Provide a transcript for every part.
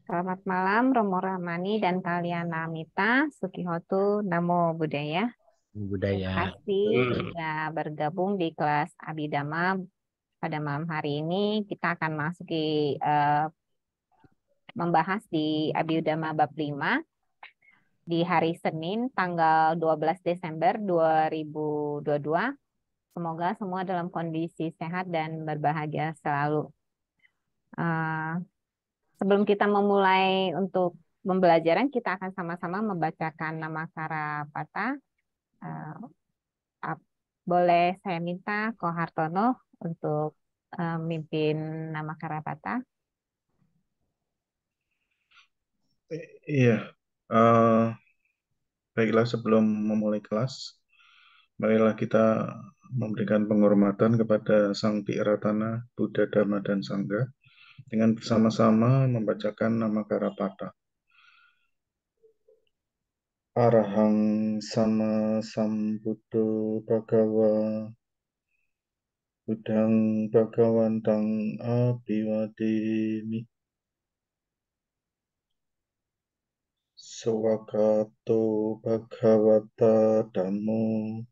Selamat malam, Romo Rahmani dan kalian Namita, Sukihotu, Namo Buddhaya. Terima Budaya. kasih sudah bergabung di kelas Abhidhamma pada malam hari ini. Kita akan membahas di Abhidhamma bab 5 di hari Senin tanggal 12 Desember 2022. Semoga semua dalam kondisi sehat dan berbahagia selalu. Eh, Sebelum kita memulai untuk pembelajaran, kita akan sama-sama membacakan Namakara Patha. Eh, Boleh saya minta Ko Hartono untuk mimpin Namakara Patha. Iya, eh, baiklah sebelum memulai kelas, marilah kita memberikan penghormatan kepada Sang Tiratana, Buddha, Dhamma, dan Sangha dengan bersama-sama membacakan nama Karapata. Arahang sama sambuddho bhagawa Buddhang bhagawantang abhiwademi Swakato bhagawata dhammo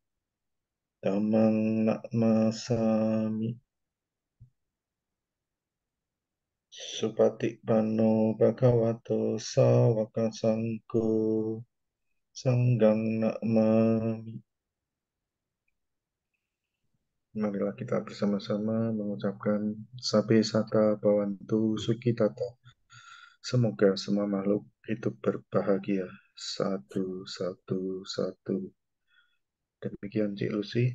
Dhammang nakmasami Supatikpano bhagavato sawaka sanggo Sanggang nakmami. Marilah kita bersama-sama mengucapkan Sabe Sata Bhavantu Sukitata. Semoga semua makhluk hidup berbahagia. Satu, satu, satu. Demikian Cik Lucy.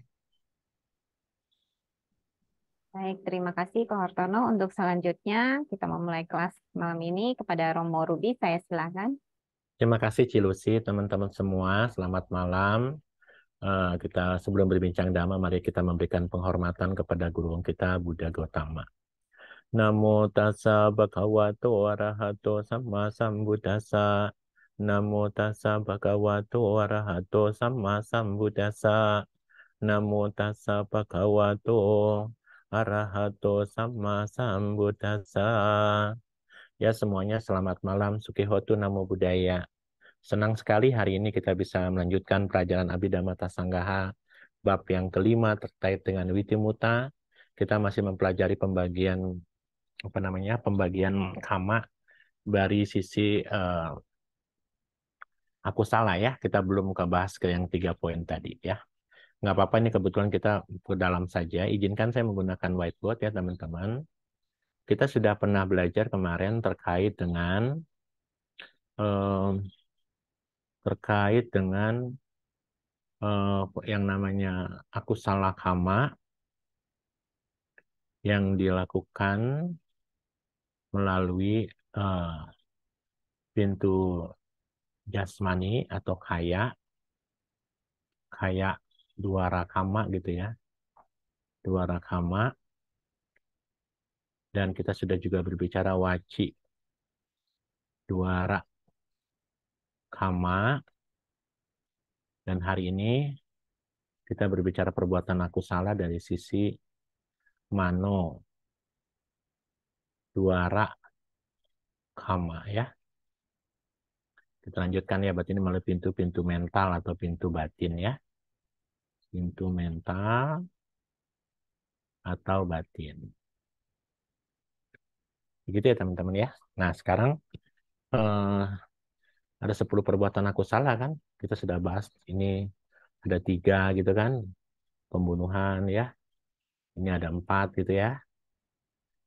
Baik, terima kasih Ko Hartono. Untuk selanjutnya, kita memulai kelas malam ini kepada Romo Ruby. Saya silakan. Terima kasih Cilusi, teman-teman semua. Selamat malam. Kita sebelum berbincang dhamma, mari kita memberikan penghormatan kepada guru kita Buddha Gautama. Namo tassa bhagavato arahato samma sambuddhassa. Namo tassa bhagavato arahato samma sambuddhassa. Namo tassa bhagavato arahato samma sambuddhassa. Ya semuanya selamat malam, Sukihotu Namo Buddhaya. Senang sekali hari ini kita bisa melanjutkan pelajaran Abhidhamma Sanggaha bab yang kelima terkait dengan Witimuta. Kita masih mempelajari pembagian kama dari sisi aku salah ya. Kita belum bahas ke yang 3 poin tadi ya. Nggak apa-apa, ini kebetulan kita ke dalam saja. Izinkan saya menggunakan whiteboard ya teman-teman. Kita sudah pernah belajar kemarin terkait dengan yang namanya aku salah kama yang dilakukan melalui pintu jasmani atau kayak dua rakama gitu ya, dua rakama. Dan kita sudah juga berbicara waci dua rakama. Dan hari ini kita berbicara perbuatan aku salah dari sisi mano dua rakama ya. Kita lanjutkan ya, berarti ini melalui pintu-pintu mental atau pintu batin ya. Pintu mental atau batin. Begitu ya teman-teman ya. Nah sekarang ada 10 perbuatan aku salah kan. Kita sudah bahas ini ada 3 gitu kan. Pembunuhan ya. Ini ada 4 gitu ya.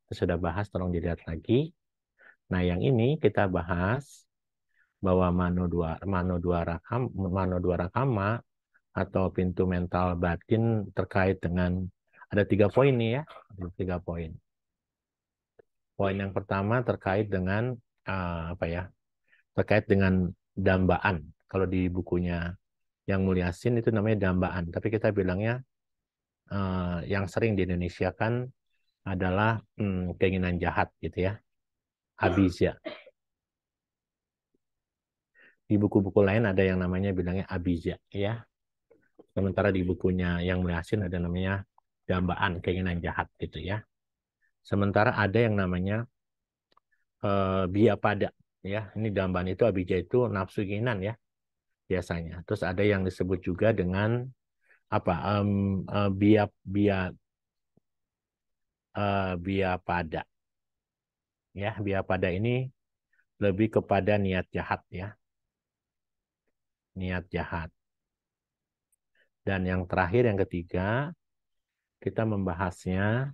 Kita sudah bahas, tolong dilihat lagi. Nah yang ini kita bahas bahwa mano dua rakama atau pintu mental batin terkait dengan ada 3 poin nih ya. Ada 3 poin. Poin yang pertama terkait dengan terkait dengan dambaan. Kalau di bukunya Yang Mulia Sin itu namanya dambaan. Tapi kita bilangnya yang sering di Indonesia kan adalah keinginan jahat gitu ya. Abizya. Di buku-buku lain ada yang namanya bilangnya abizya ya. Sementara di bukunya Yang Mulia Sin ada namanya dambaan, keinginan jahat gitu ya. Sementara ada yang namanya biapada. Ya, ini dambaan itu abija itu nafsu keinginan ya biasanya. Terus ada yang disebut juga dengan apa? Bia bia bia pada. Ya, bia pada ini lebih kepada niat jahat ya, niat jahat. Dan yang terakhir yang ketiga kita membahasnya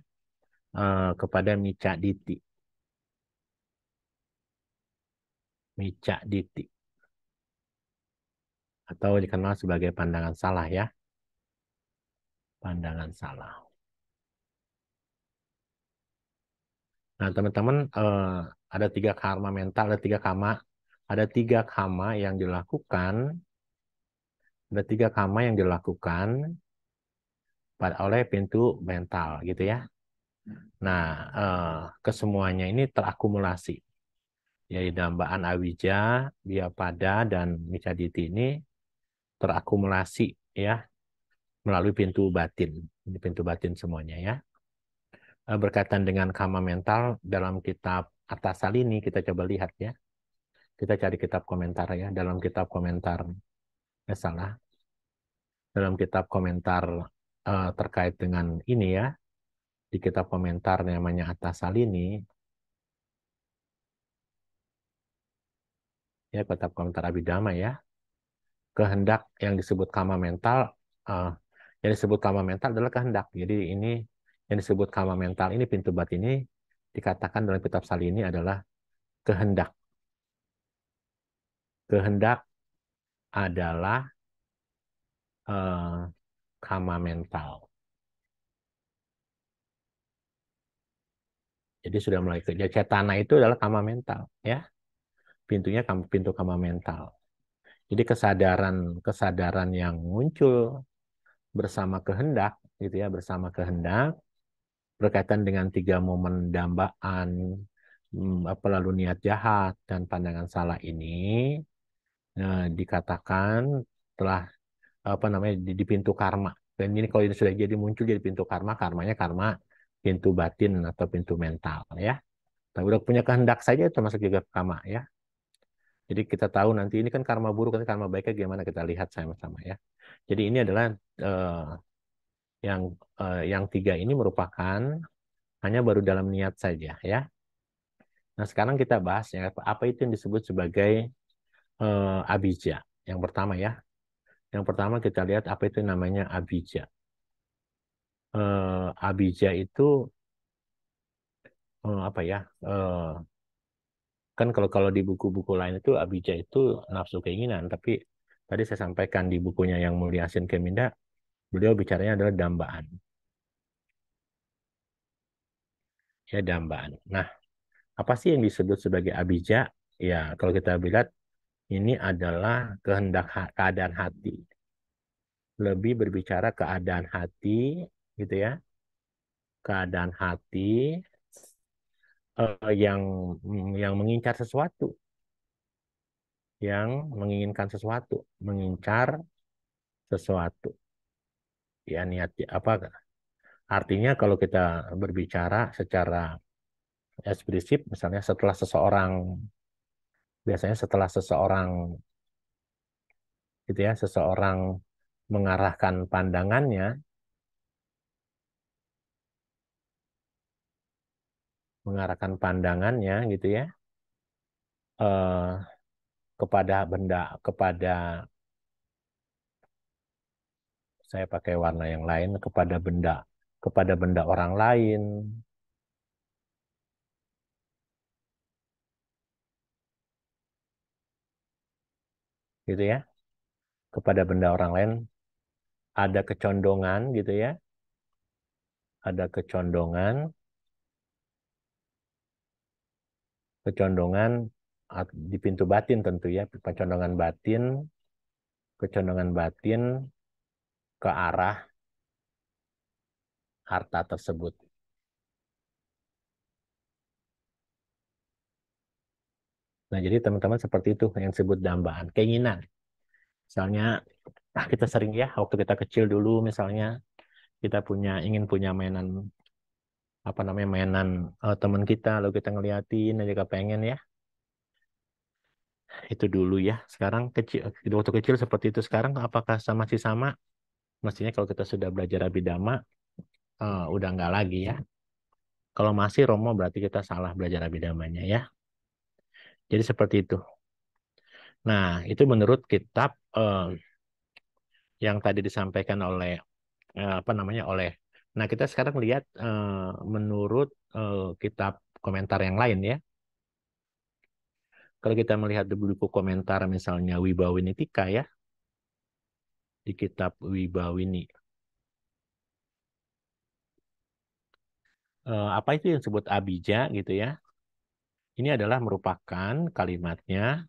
kepada mica diti. Mica diti atau dikenal sebagai pandangan salah ya, pandangan salah. Nah teman-teman ada tiga karma mental, ada tiga karma yang dilakukan, oleh pintu mental gitu ya. Nah kesemuanya ini terakumulasi. Jadi dambaan awija, biapada, dan micaditi ini terakumulasi ya melalui pintu batin. Ini pintu batin semuanya ya. Berkaitan dengan karma mental dalam kitab Attasalini kita coba lihat ya. Kita cari kitab komentar ya. Dalam kitab komentar dalam kitab komentar terkait dengan ini ya. Di kitab komentar namanya Attasalini ya, kitab komentar Abhidhamma ya. Kehendak yang disebut karma mental adalah kehendak. Jadi ini yang disebut karma mental ini pintu batin ini dikatakan dalam kitab Salini adalah kehendak. Kehendak adalah karma mental. Jadi sudah mulai kerja. Cetana itu adalah karma mental ya. Pintunya pintu karma mental. Jadi kesadaran yang muncul bersama kehendak gitu ya, bersama kehendak berkaitan dengan tiga momen dambaan, lalu niat jahat dan pandangan salah ini dikatakan telah di pintu karma. Dan ini kalau ini sudah jadi muncul jadi pintu karma, karmanya karma pintu batin atau pintu mental ya. Tapi udah punya kehendak saja itu termasuk juga karma ya. Jadi kita tahu nanti ini kan karma buruk atau karma baiknya gimana kita lihat sama-sama ya. Jadi ini adalah yang tiga ini merupakan hanya baru dalam niat saja ya. Nah sekarang kita bahas ya apa itu yang disebut sebagai abija. Yang pertama ya. Yang pertama kita lihat apa itu namanya abija. Abija itu apa ya? Kan kalau di buku-buku lain itu abija itu nafsu keinginan, tapi tadi saya sampaikan di bukunya yang Mulia Asin Keminda, beliau bicaranya adalah dambaan. Ya, dambaan. Nah, apa sih yang disebut sebagai abija? Ya, kalau kita lihat ini adalah keadaan hati. Lebih berbicara keadaan hati, gitu ya. Keadaan hati yang mengincar sesuatu, yang menginginkan sesuatu, mengincar sesuatu. Ya niat apa? Artinya kalau kita berbicara secara eksplisit, misalnya biasanya setelah seseorang, gitu ya, seseorang mengarahkan pandangannya, gitu ya, eh, kepada saya pakai warna yang lain, kepada benda orang lain, gitu ya, kepada benda orang lain ada kecondongan, gitu ya, ada kecondongan di pintu batin tentu ya, kecondongan batin ke arah harta tersebut. Nah, jadi teman-teman seperti itu yang disebut dambaan, keinginan. Misalnya, kita sering ya, waktu kita kecil dulu misalnya, kita ingin punya mainan, apa namanya, mainan teman kita, lalu kita ngeliatin aja kepengen ya. Itu dulu ya. Sekarang kecil, waktu kecil seperti itu. Sekarang apakah masih sama? Mestinya kalau kita sudah belajar Abhidhamma, udah nggak lagi ya. Kalau masih Romo berarti kita salah belajar Abhidammanya ya. Jadi seperti itu. Nah, itu menurut kitab yang tadi disampaikan oleh apa namanya oleh. Nah, kita sekarang lihat menurut kitab komentar yang lain ya. Kalau kita melihat di buku komentar misalnya Wibawinitika ya, di kitab Wibawini. Apa itu yang disebut abija gitu ya. Ini adalah merupakan kalimatnya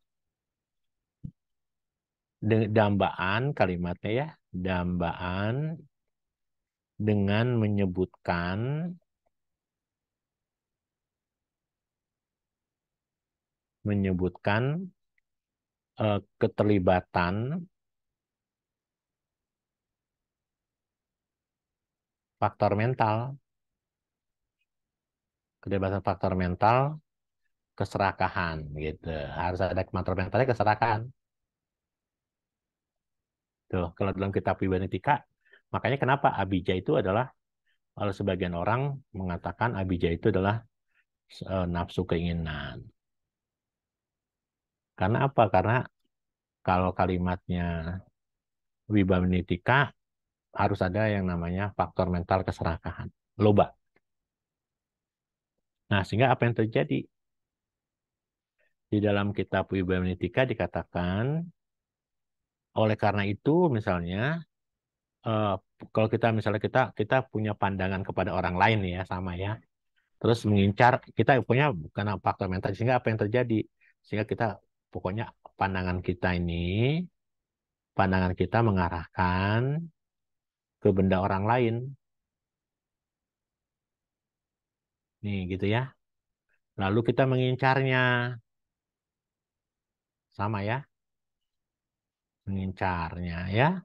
dambaan kalimatnya ya, dambaan dengan menyebutkan keterlibatan faktor mental, keterlibatan faktor mental, keserakahan gitu. Harus ada faktor mentalnya keserakahan. Tuh, kalau dalam kitab Wibawinitika, makanya kenapa abija itu adalah kalau sebagian orang mengatakan abija itu adalah nafsu keinginan. Karena apa? Karena kalau kalimatnya Wibawinitika harus ada yang namanya faktor mental keserakahan. Loba. Nah, sehingga apa yang terjadi? Di dalam kitab Wibawinitika dikatakan, oleh karena itu misalnya, eh, kalau kita misalnya kita punya pandangan kepada orang lain ya, sama ya. Terus mengincar, kita punya karena faktor mental, sehingga apa yang terjadi? Sehingga kita, pokoknya pandangan kita mengarahkan ke benda orang lain. Nih, gitu ya. Lalu kita mengincarnya. Sama ya, mengincarnya ya.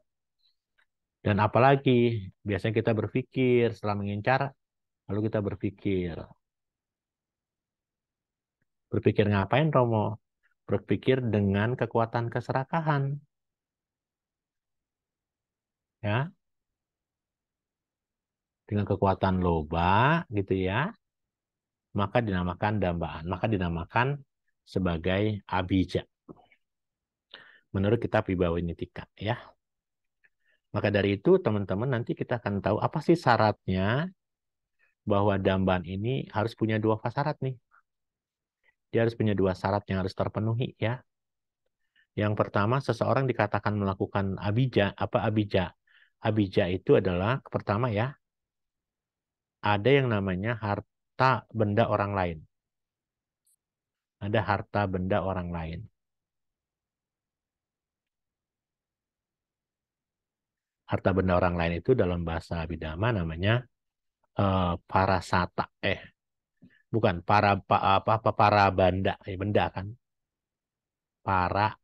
Dan apalagi, biasanya kita berpikir setelah mengincar, lalu kita berpikir. Berpikir ngapain, Romo? Berpikir dengan kekuatan keserakahan. Ya, dengan kekuatan loba, gitu ya. Maka dinamakan dambaan. Maka dinamakan sebagai abija. Menurut kitab Wibawinitika, ya. Maka dari itu, teman-teman, nanti kita akan tahu apa sih syaratnya bahwa dambaan ini harus punya dua syarat nih. Dia harus punya dua syarat yang harus terpenuhi, ya. Yang pertama, seseorang dikatakan melakukan abija. Apa abija? Abija itu adalah, pertama ya, ada yang namanya harta benda orang lain. Ada harta benda orang lain. Harta benda orang lain itu dalam bahasa Abhidhamma namanya parasata. Bukan para banda. Benda kan. Para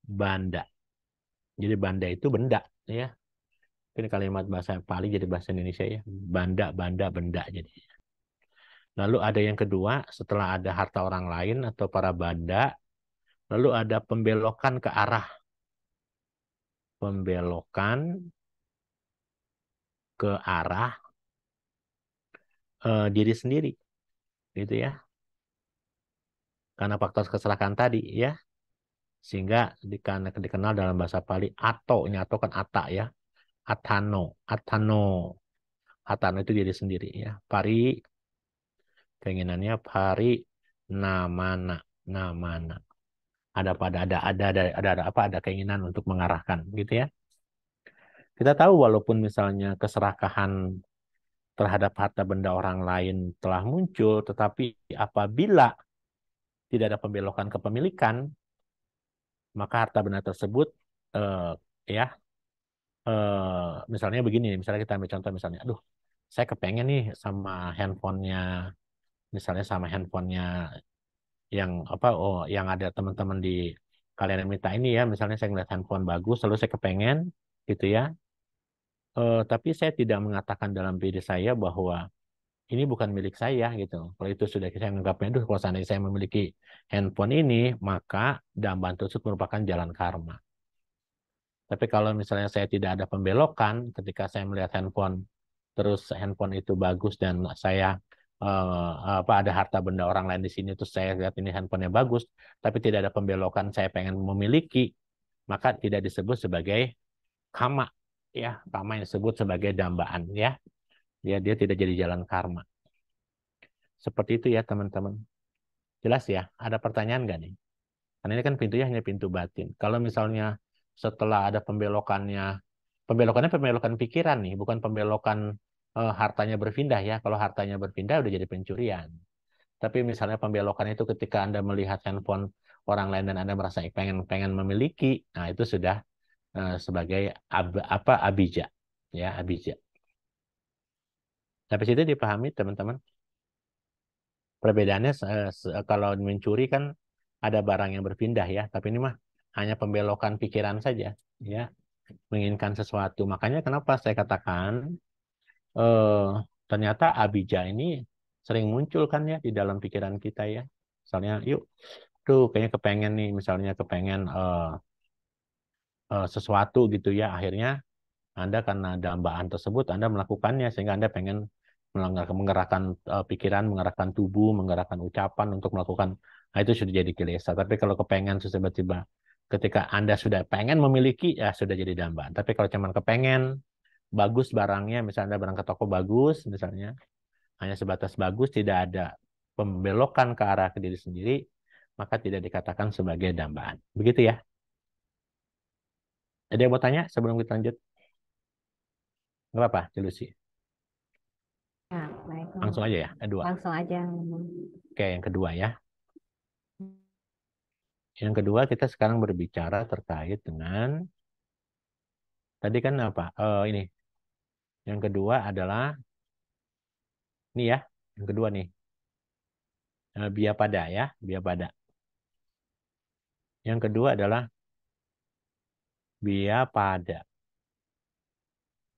banda. Jadi banda itu benda, ya. Ini kalimat bahasa Pali jadi bahasa Indonesia ya. Banda, banda, benda jadi. Lalu ada yang kedua, setelah ada harta orang lain atau para banda, lalu ada pembelokan ke arah diri sendiri, gitu ya. Karena faktor kecelakaan tadi, ya, sehingga dikenal dalam bahasa Pali ato, ini ato kan ata ya, atano itu diri sendiri ya. Pari keinginannya pari namana, namana. Ada keinginan untuk mengarahkan, gitu ya. Kita tahu walaupun misalnya keserakahan terhadap harta benda orang lain telah muncul, tetapi apabila tidak ada pembelokan kepemilikan, maka harta benda tersebut eh, ya misalnya begini, misalnya kita ambil contoh misalnya, aduh, saya kepengen nih sama handphonenya yang yang ada teman-teman di kalian minta ini ya, misalnya saya ngeliat handphone bagus, lalu saya kepengen, gitu ya. Tapi saya tidak mengatakan dalam diri saya bahwa ini bukan milik saya gitu. Kalau itu sudah saya menganggapnya, aduh kalau seandainya saya memiliki handphone ini, maka dambaan tersebut merupakan jalan karma. Tapi kalau misalnya saya tidak ada pembelokan, ketika saya melihat handphone, terus handphone itu bagus dan saya ada harta benda orang lain di sini, terus saya lihat ini handphonenya bagus, tapi tidak ada pembelokan, saya pengen memiliki, maka tidak disebut sebagai kama, ya, kama yang disebut sebagai dambaan, ya, dia tidak jadi jalan karma. Seperti itu ya teman-teman. Jelas ya? Ada pertanyaan nggak nih? Karena ini kan pintunya hanya pintu batin. Kalau misalnya setelah ada pembelokannya pembelokan pikiran nih, bukan pembelokan hartanya berpindah ya. Kalau hartanya berpindah udah jadi pencurian. Tapi misalnya pembelokan itu ketika Anda melihat handphone orang lain dan Anda merasa pengen pengen memiliki, nah itu sudah sebagai abija, ya abija. Tapi itu dipahami teman-teman. Perbedaannya kalau mencuri kan ada barang yang berpindah ya, tapi ini mah hanya pembelokan pikiran saja, ya, menginginkan sesuatu. Makanya kenapa saya katakan eh, ternyata abija ini sering muncul kan ya di dalam pikiran kita ya. Misalnya, yuk, tuh kayaknya kepengen nih, misalnya kepengen sesuatu gitu ya, akhirnya Anda karena dambaan tersebut Anda melakukannya sehingga Anda pengen menggerakkan pikiran, menggerakkan tubuh, menggerakkan ucapan untuk melakukan. Nah, itu sudah jadi kilesa. Tapi kalau kepengen tiba-tiba ketika Anda sudah pengen memiliki ya sudah jadi dambaan. Tapi kalau cuma kepengen bagus barangnya, misalnya Anda barang ke toko bagus misalnya, hanya sebatas bagus tidak ada pembelokan ke arah ke diri sendiri, maka tidak dikatakan sebagai dambaan. Begitu ya. Ada yang mau tanya sebelum kita lanjut? Nggak apa-apa, Lucy. Ya, baik. Langsung aja ya, kedua. Langsung aja. Oke, yang kedua ya. Yang kedua kita sekarang berbicara terkait dengan tadi kan apa? Ini. Yang kedua adalah ini ya. Yang kedua nih. Biapada ya, biapada. Yang kedua adalah biapada.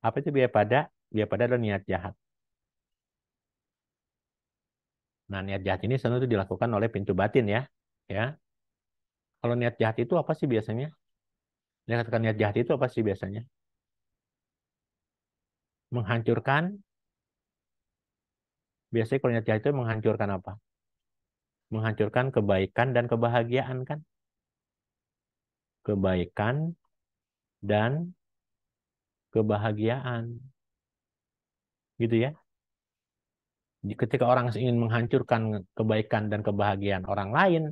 Apa itu biapada? Biapada adalah niat jahat. Nah, niat jahat ini sebenarnya itu dilakukan oleh pintu batin ya. Ya. Kalau niat jahat itu apa sih biasanya? Dikatakan niat jahat itu apa sih biasanya? Menghancurkan. Biasanya kalau niat jahat itu menghancurkan apa? Menghancurkan kebaikan dan kebahagiaan kan? Kebaikan dan kebahagiaan. Gitu ya. Ketika orang ingin menghancurkan kebaikan dan kebahagiaan orang lain,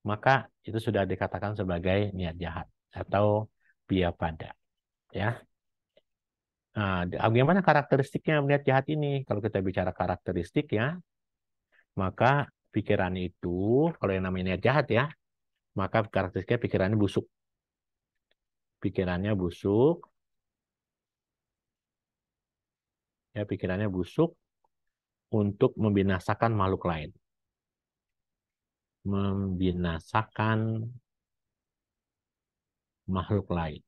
maka itu sudah dikatakan sebagai niat jahat atau biapada. Ya. Nah, bagaimana karakteristiknya niat jahat ini? Kalau kita bicara karakteristik ya, maka pikiran itu, kalau yang namanya niat jahat ya, maka karakteristiknya pikirannya busuk. Pikirannya busuk, ya pikirannya busuk untuk membinasakan makhluk lain. Membinasakan makhluk lain.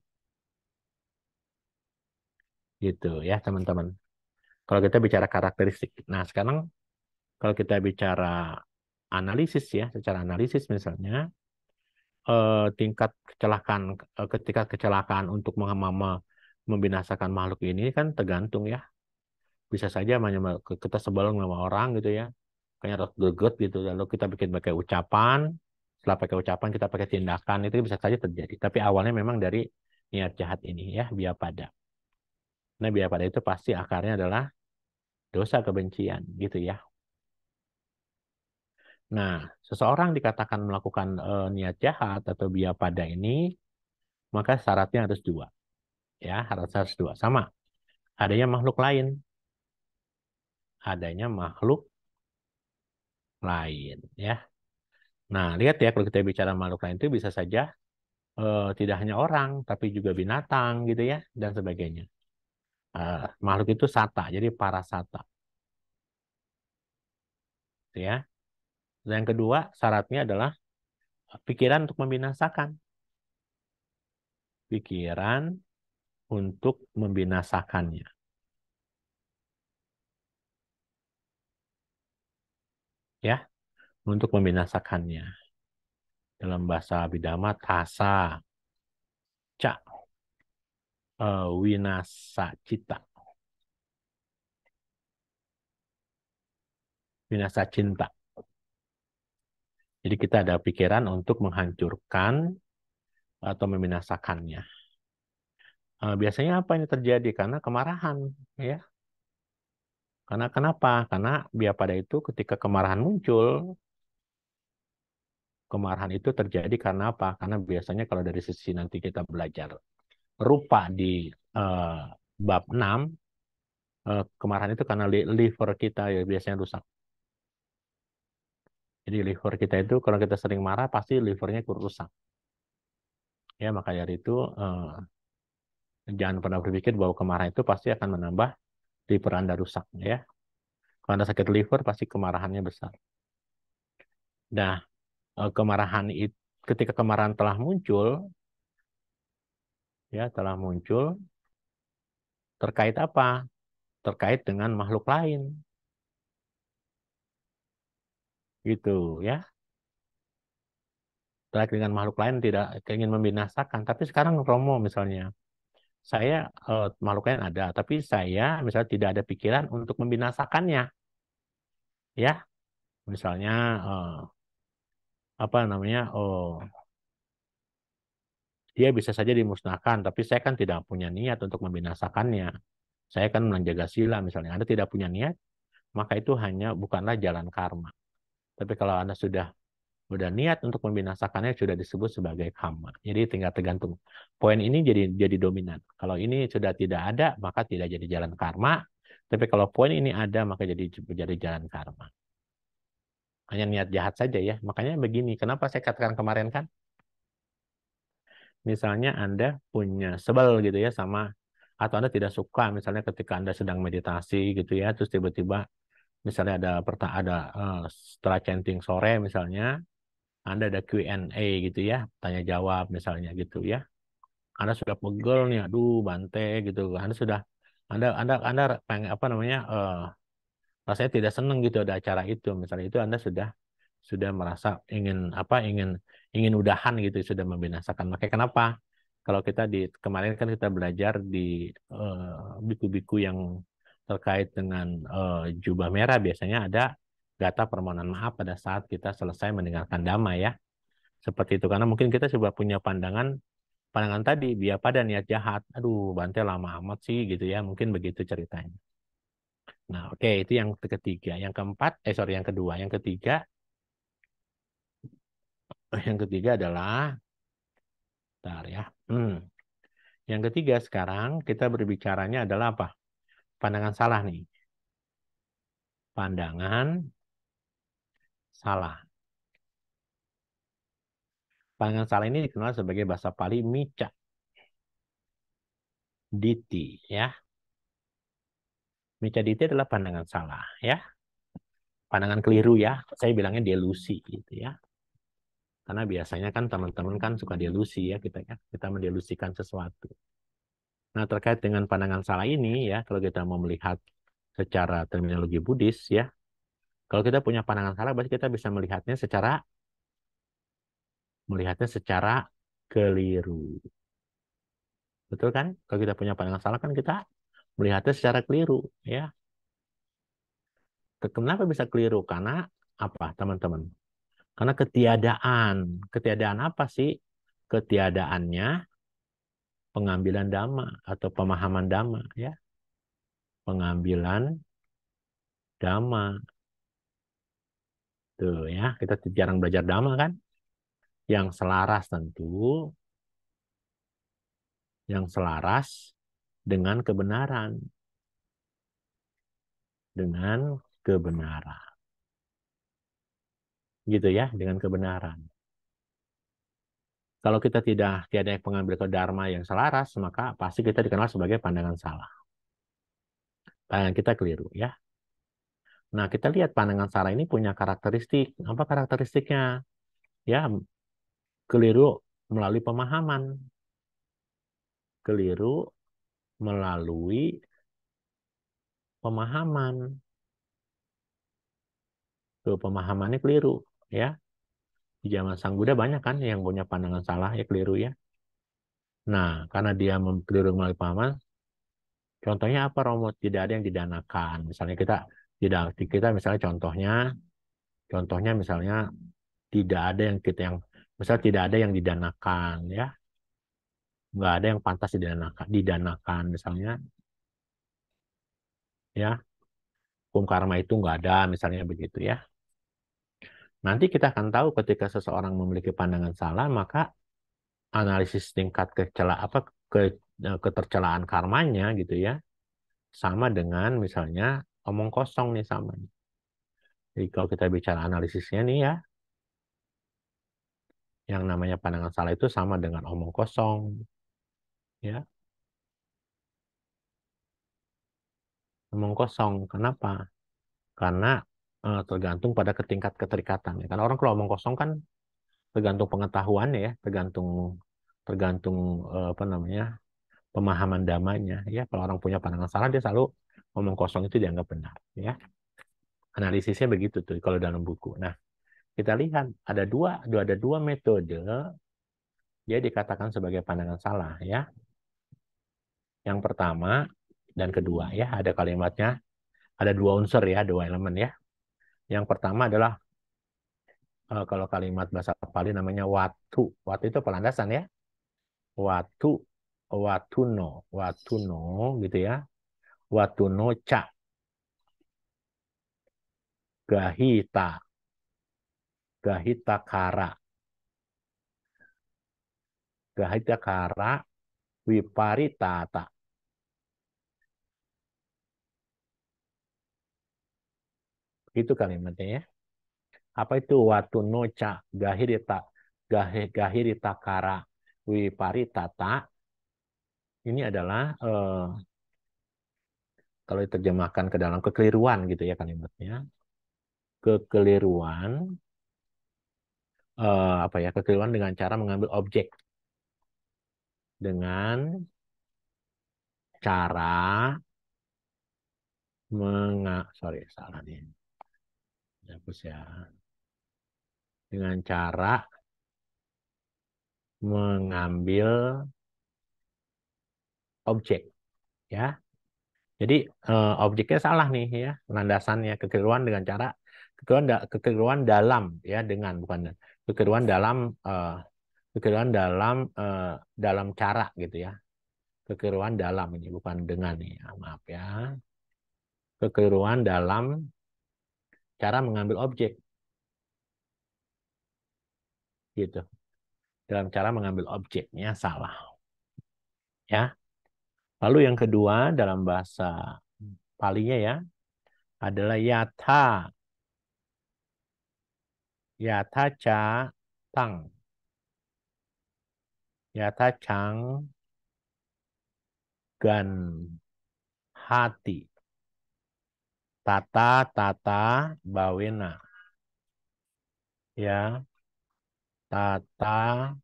Gitu ya teman-teman. Kalau kita bicara karakteristik. Nah sekarang kalau kita bicara analisis ya, secara analisis misalnya, tingkat kecelakaan, ketika kecelakaan untuk membinasakan makhluk ini kan tergantung ya. Bisa saja kita sebel sama orang gitu ya, kayak harus greget gitu, lalu kita bikin pakai ucapan, setelah pakai ucapan kita pakai tindakan, itu bisa saja terjadi. Tapi awalnya memang dari niat jahat ini ya, biapada. Nah, biapada itu pasti akarnya adalah dosa kebencian gitu ya. Nah, seseorang dikatakan melakukan niat jahat atau biapada ini, maka syaratnya harus dua. Ya, harus dua. Sama, adanya makhluk lain. Adanya makhluk lain. Ya. Nah, lihat ya, kalau kita bicara makhluk lain itu bisa saja tidak hanya orang, tapi juga binatang gitu ya, dan sebagainya. Makhluk itu sata, jadi parasata. Ya. Dan yang kedua, syaratnya adalah pikiran untuk membinasakan. Pikiran untuk membinasakannya. ya, untuk membinasakannya. Dalam bahasa Abhidhamma, tasa ca winasa cita, winasa cinta. Jadi kita ada pikiran untuk menghancurkan atau membinasakannya. Biasanya apa ini terjadi? Karena kemarahan, ya. Karena kenapa? Karena Byapada itu ketika kemarahan muncul, kemarahan itu terjadi karena apa? Karena biasanya kalau dari sisi nanti kita belajar rupa di eh, bab 6, kemarahan itu karena liver kita ya biasanya rusak. Jadi liver kita itu kalau kita sering marah pasti livernya ikut rusak. Ya, maka dari itu jangan pernah berpikir bahwa kemarahan itu pasti akan menambah liver Anda rusak, ya. Kalau Anda sakit liver pasti kemarahannya besar. Nah, kemarahan itu ketika kemarahan telah muncul, ya, telah muncul terkait apa? Terkait dengan makhluk lain. Gitu, ya. Terkait dengan makhluk lain tidak ingin membinasakan, tapi sekarang Romo misalnya, saya makhluk lain ada, tapi saya misalnya tidak ada pikiran untuk membinasakannya, ya. Misalnya apa namanya? Dia bisa saja dimusnahkan, tapi saya kan tidak punya niat untuk membinasakannya. Saya kan menjaga sila misalnya. Anda tidak punya niat, maka itu hanya bukanlah jalan karma. Tapi kalau Anda sudah niat untuk membinasakannya sudah disebut sebagai karma. Jadi tinggal tergantung. Poin ini jadi dominan. Kalau ini sudah tidak ada, maka tidak jadi jalan karma. Tapi kalau poin ini ada, maka jadi jalan karma. Hanya niat jahat saja ya. Makanya begini, kenapa saya katakan kemarin kan? Misalnya Anda punya sebel gitu ya sama, atau Anda tidak suka misalnya ketika Anda sedang meditasi gitu ya, terus tiba-tiba misalnya setelah chanting sore misalnya, Anda ada Q&A gitu ya, tanya jawab misalnya gitu ya. Anda sudah pegel nih, aduh Bante gitu. Anda pengen apa namanya? Rasanya tidak senang gitu ada acara itu. Misalnya itu Anda sudah merasa ingin udahan gitu, sudah membinasakan. Makanya kenapa? Kalau kita kemarin kan kita belajar di biku-biku yang terkait dengan jubah merah biasanya ada kata permohonan maaf pada saat kita selesai mendengarkan dhamma ya. Seperti itu karena mungkin kita coba punya pandangan tadi biar pada niat jahat. Aduh, Bante lama amat sih gitu ya. Mungkin begitu ceritanya. Nah, oke, itu yang ketiga. Yang keempat, sorry, yang kedua. Yang ketiga adalah, bentar ya. Yang ketiga sekarang kita berbicaranya adalah apa? Pandangan salah nih. Pandangan salah. Pandangan salah ini dikenal sebagai bahasa Pali Micca Diti, ya. Micca Diti adalah pandangan salah, ya. Pandangan keliru ya. Saya bilangnya delusi gitu ya. Karena biasanya kan teman-teman kan suka delusi ya kita mendelusikan sesuatu. Nah, terkait dengan pandangan salah ini ya, kalau kita mau melihat secara terminologi Buddhis ya, kalau kita punya pandangan salah berarti kita bisa melihatnya secara keliru. Betul kan? Kalau kita punya pandangan salah kan kita melihatnya secara keliru ya. Kenapa bisa keliru? Karena apa, teman-teman? Karena ketiadaan. Ketiadaan apa sih? Ketiadaannya pengambilan dhamma atau pemahaman dhamma ya. Pengambilan dhamma. Tuh ya, kita jarang belajar dhamma kan? Yang selaras tentu, yang selaras dengan kebenaran. Dengan kebenaran. Gitu ya, dengan kebenaran. Kalau kita tiada yang pengambil ke dharma yang selaras, maka pasti kita dikenal sebagai pandangan salah. Pandangan kita keliru ya. Nah, kita lihat pandangan salah ini punya karakteristik. Apa karakteristiknya? Ya, keliru melalui pemahaman. Keliru melalui pemahaman. Tuh pemahamannya keliru, ya. Di zaman Sang Buddha banyak kan yang punya pandangan salah, ya keliru ya. Nah, karena dia keliru melalui pahaman, contohnya apa Romo? Tidak ada yang didanakan. Misalnya kita misalnya contohnya misalnya tidak ada yang misalnya tidak ada yang didanakan ya, nggak ada yang pantas didanakan misalnya ya, hukum karma itu nggak ada misalnya begitu ya. Nanti kita akan tahu ketika seseorang memiliki pandangan salah, maka analisis tingkat ketercelaan karmanya gitu ya, sama dengan misalnya omong kosong nih sama. Jadi kalau kita bicara analisisnya nih ya, yang namanya pandangan salah itu sama dengan omong kosong ya. Omong kosong. Kenapa? Karena tergantung pada tingkat keterikatan. Ya. Karena orang kalau omong kosong kan tergantung pengetahuannya ya, tergantung tergantung apa namanya pemahaman damanya. Ya, kalau orang punya pandangan salah dia selalu omong kosong itu dianggap benar. Ya, analisisnya begitu tuh kalau dalam buku. Nah, kita lihat ada dua metode dia dikatakan sebagai pandangan salah. Ya, yang pertama dan kedua ya ada kalimatnya ada dua unsur ya, dua elemen ya. Yang pertama adalah kalau kalimat bahasa Pali namanya watu. Watu itu pelandasan ya. Watu, watuno gitu ya. Watuno ca, gahita, gahita kara, gahita kara, wiparitata. Itu kalimatnya ya. Apa itu watuno ca, gahirita kara, wiparitata? Ini adalah kalau diterjemahkan ke dalam kekeliruan gitu ya kalimatnya. Kekeliruan kekeliruan dengan cara mengambil objek dengan cara sorry salah nih hapus ya, dengan cara mengambil objek ya. Jadi objeknya salah nih ya, landasannya kekeliruan dengan cara kekeliruan dalam ya, dengan bukan kekeliruan dalam kekeliruan dalam cara gitu ya. Kekeliruan dalam ini bukan dengan nih ya, maaf ya. Kekeliruan dalam cara mengambil objek gitu. Dalam cara mengambil objeknya salah ya. Lalu yang kedua dalam bahasa Palinya ya adalah yata ca tang, yata cang gan hati, tata bawena ya, tata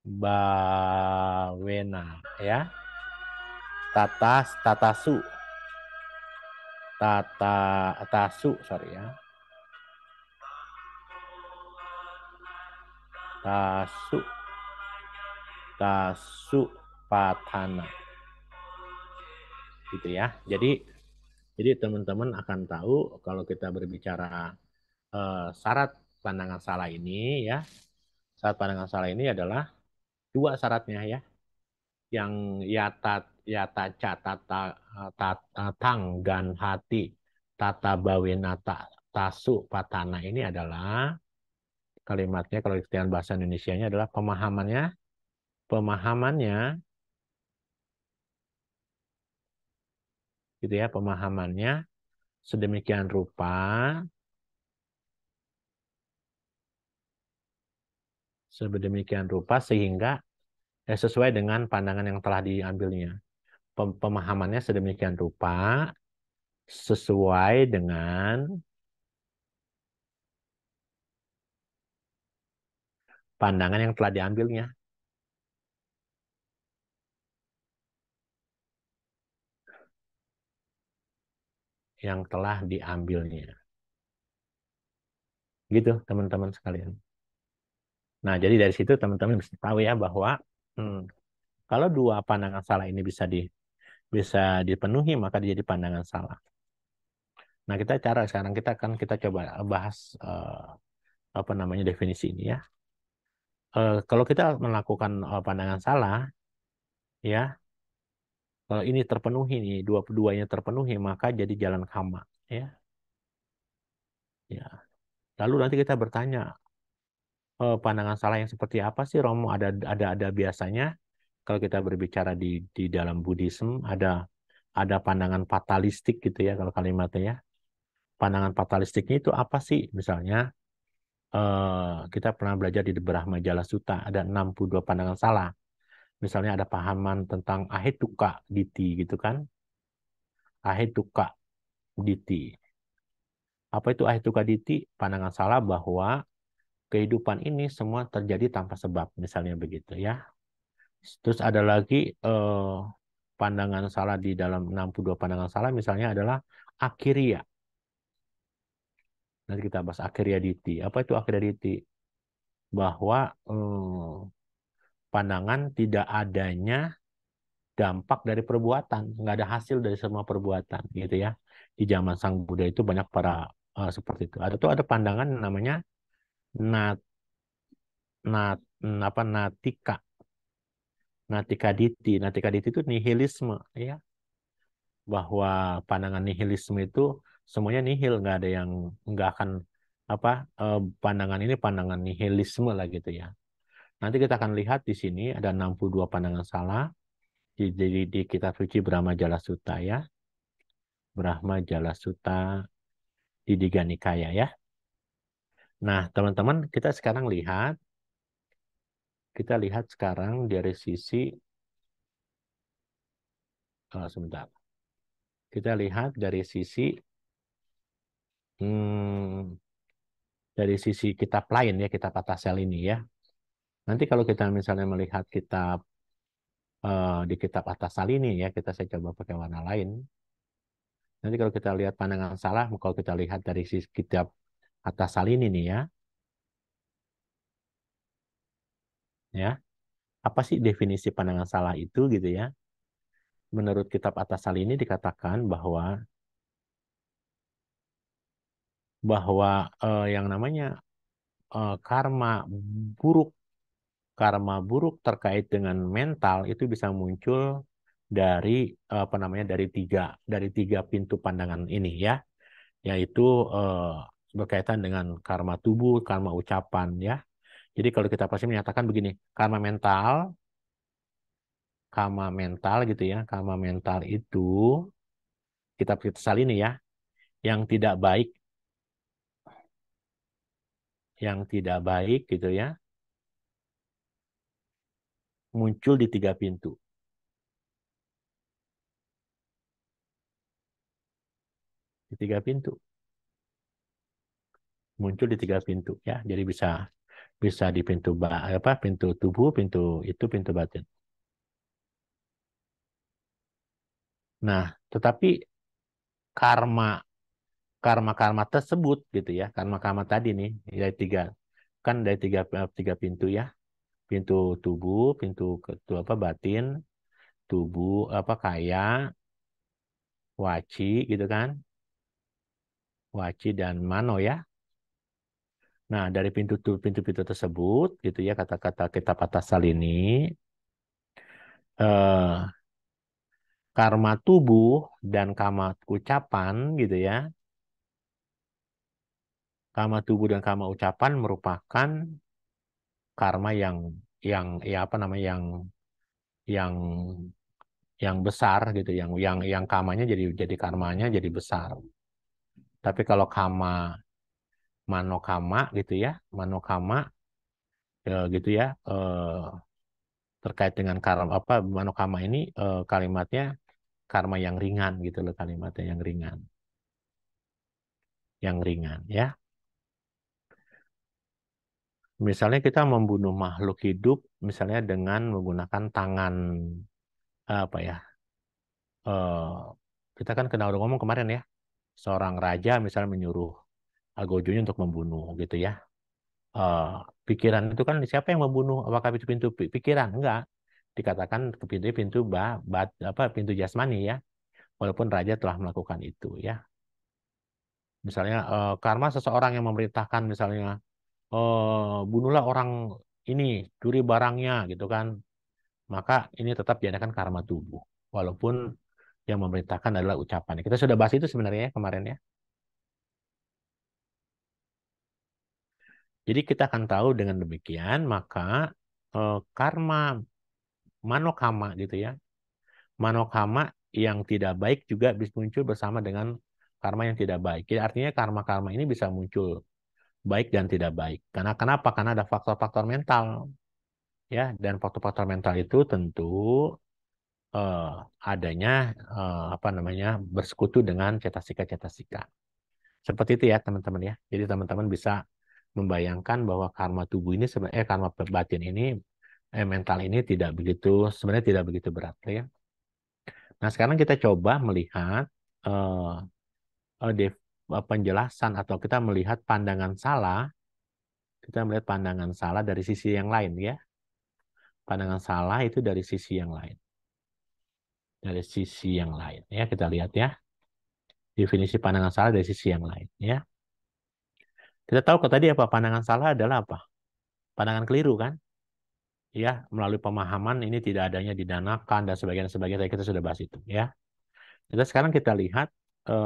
bawena ya, tatasu, sorry ya, tasu patana gitu ya. Jadi teman-teman akan tahu kalau kita berbicara syarat pandangan salah ini ya. Syarat pandangan salah ini adalah dua syaratnya ya. Yang yata catata tang dan hati tata bawinata tasu patana ini adalah kalimatnya kalau di bahasa Indonesianya adalah pemahamannya gitu ya, pemahamannya sedemikian rupa sehingga sesuai dengan pandangan yang telah diambilnya. Pemahamannya sedemikian rupa sesuai dengan pandangan yang telah diambilnya. Yang telah diambilnya. Gitu, teman-teman sekalian. Nah, jadi dari situ teman-teman bisa tahu ya bahwa kalau dua pandangan salah ini bisa dipenuhi, maka dia jadi pandangan salah. Nah, sekarang kita coba bahas apa namanya definisi ini ya. Kalau kita melakukan pandangan salah, ya, kalau ini terpenuhi nih, dua-duanya terpenuhi, maka jadi jalan kama, ya. Ya. Lalu nanti kita bertanya, pandangan salah yang seperti apa sih, Romo? Ada biasanya kalau kita berbicara di dalam Buddhism ada pandangan fatalistik gitu ya kalau kalimatnya ya. Pandangan fatalistiknya itu apa sih? Misalnya kita pernah belajar di Brahma Jala Sutta ada 62 pandangan salah. Misalnya ada pahaman tentang ahetuka diti gitu kan. Ahetuka diti. Apa itu ahetuka diti? Pandangan salah bahwa kehidupan ini semua terjadi tanpa sebab, misalnya begitu ya. Terus ada lagi pandangan salah di dalam 62 pandangan salah misalnya adalah akiriya. Nanti kita bahas akiriya diti. Apa itu akiriya diti? Bahwa pandangan tidak adanya dampak dari perbuatan, nggak ada hasil dari semua perbuatan, gitu ya. Di zaman Sang Buddha itu banyak para seperti itu. Ada pandangan namanya nat, nat, natika, natika diti. Natika diti itu nihilisme, ya. Bahwa pandangan nihilisme itu semuanya nihil, nggak ada yang nggak akan pandangan ini pandangan nihilisme lah gitu ya. Nanti kita akan lihat di sini ada 62 pandangan salah di kitab suci Brahma Jala Sutta ya. Brahma Jala Sutta di Digha Nikaya ya. Nah, teman-teman, kita lihat sekarang dari sisi sebentar. Kita lihat hmm, dari sisi kitab lain ya, kitab Atasel ini ya. Nanti kalau kita misalnya melihat di kitab Atasal ini ya, saya coba pakai warna lain. Nanti kalau kita lihat pandangan salah, kalau kita lihat dari sisi kitab Atasal ini nih ya, apa sih definisi pandangan salah itu gitu ya? Menurut kitab Atasal ini dikatakan bahwa yang namanya karma buruk, terkait dengan mental itu bisa muncul dari dari tiga pintu pandangan ini ya, yaitu berkaitan dengan karma tubuh, karma ucapan ya. Jadi kalau kita pasti menyatakan begini, karma mental gitu ya, karma mental itu kitab Sal ini ya, yang tidak baik, gitu ya, muncul di tiga pintu. Di tiga pintu. Muncul di tiga pintu ya. Jadi bisa di pintu tubuh, pintu batin. Nah, tetapi karma karma tersebut gitu ya, karma tadi nih dari tiga pintu ya, pintu tubuh, batin, tubuh kaya, waci gitu kan, waci dan mano ya. Nah, dari pintu-pintu tersebut gitu ya, kata-kata kitab Atasal ini eh karma tubuh dan karma ucapan gitu ya. Karma tubuh dan karma ucapan merupakan karma yang apa namanya yang yang besar gitu, yang karmanya jadi karmanya jadi besar. Tapi kalau manokama gitu ya, manokama gitu ya, terkait dengan karma manokama ini kalimatnya karma yang ringan gitu loh, kalimatnya yang ringan ya. Misalnya kita membunuh makhluk hidup misalnya dengan menggunakan tangan apa ya, kita kan kenal ngomong kemarin ya, seorang raja misalnya Agojonya untuk membunuh gitu ya. Eh, Pikiran itu kan siapa yang membunuh? Apakah itu pintu pikiran? Enggak. Dikatakan ke pintu pintu jasmani ya. Walaupun raja telah melakukan itu ya. Misalnya karma seseorang yang memerintahkan misalnya bunuhlah orang ini, curi barangnya gitu kan. Maka ini tetap diadakan karma tubuh. Walaupun yang memerintahkan adalah ucapan. Kita sudah bahas itu sebenarnya ya, kemarin ya. Jadi kita akan tahu dengan demikian, maka karma manokama gitu ya. Manokama yang tidak baik juga bisa muncul bersama dengan karma yang tidak baik. Jadi artinya karma-karma ini bisa muncul baik dan tidak baik. Karena kenapa? Karena ada faktor-faktor mental ya, dan faktor-faktor mental itu tentu eh, adanya apa namanya bersekutu dengan cetasika-cetasika. Seperti itu ya teman-teman ya. Jadi teman-teman bisa membayangkan bahwa karma tubuh ini sebenarnya karma batin ini mental ini tidak begitu sebenarnya tidak begitu berat ya. Nah, sekarang kita coba melihat eh, penjelasan atau kita melihat pandangan salah, kita melihat pandangan salah dari sisi yang lain ya. Pandangan salah itu dari sisi yang lain. Dari sisi yang lain ya, kita lihat ya. Definisi pandangan salah dari sisi yang lain ya. Kita tahu kok tadi apa pandangan salah adalah apa? Pandangan keliru kan? Ya, melalui pemahaman ini tidak adanya didanakan dan sebagainya tadi kita sudah bahas itu ya. Kita sekarang kita lihat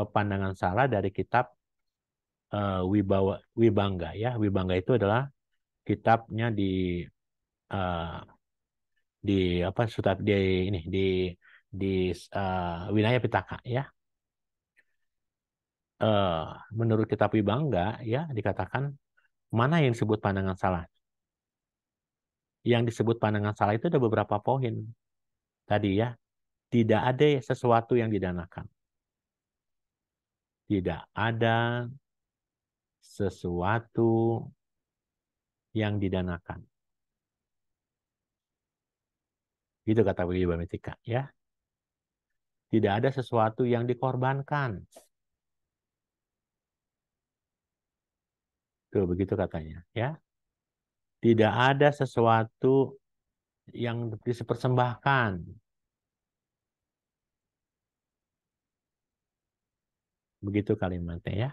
pandangan salah dari kitab Wibangga ya. Wibangga itu adalah kitabnya eh, di apa sudah di ini di Winaya Pitaka ya. Eh, Menurut kitab Wibangga ya dikatakan mana yang disebut pandangan salah. Yang disebut pandangan salah itu ada beberapa poin tadi ya. Tidak ada sesuatu yang didanakan. Tidak ada sesuatu yang didanakan. Gitu kata Wibamitika ya. Tidak ada sesuatu yang dikorbankan. Tuh begitu katanya ya. Tidak ada sesuatu yang dipersembahkan. Begitu kalimatnya ya.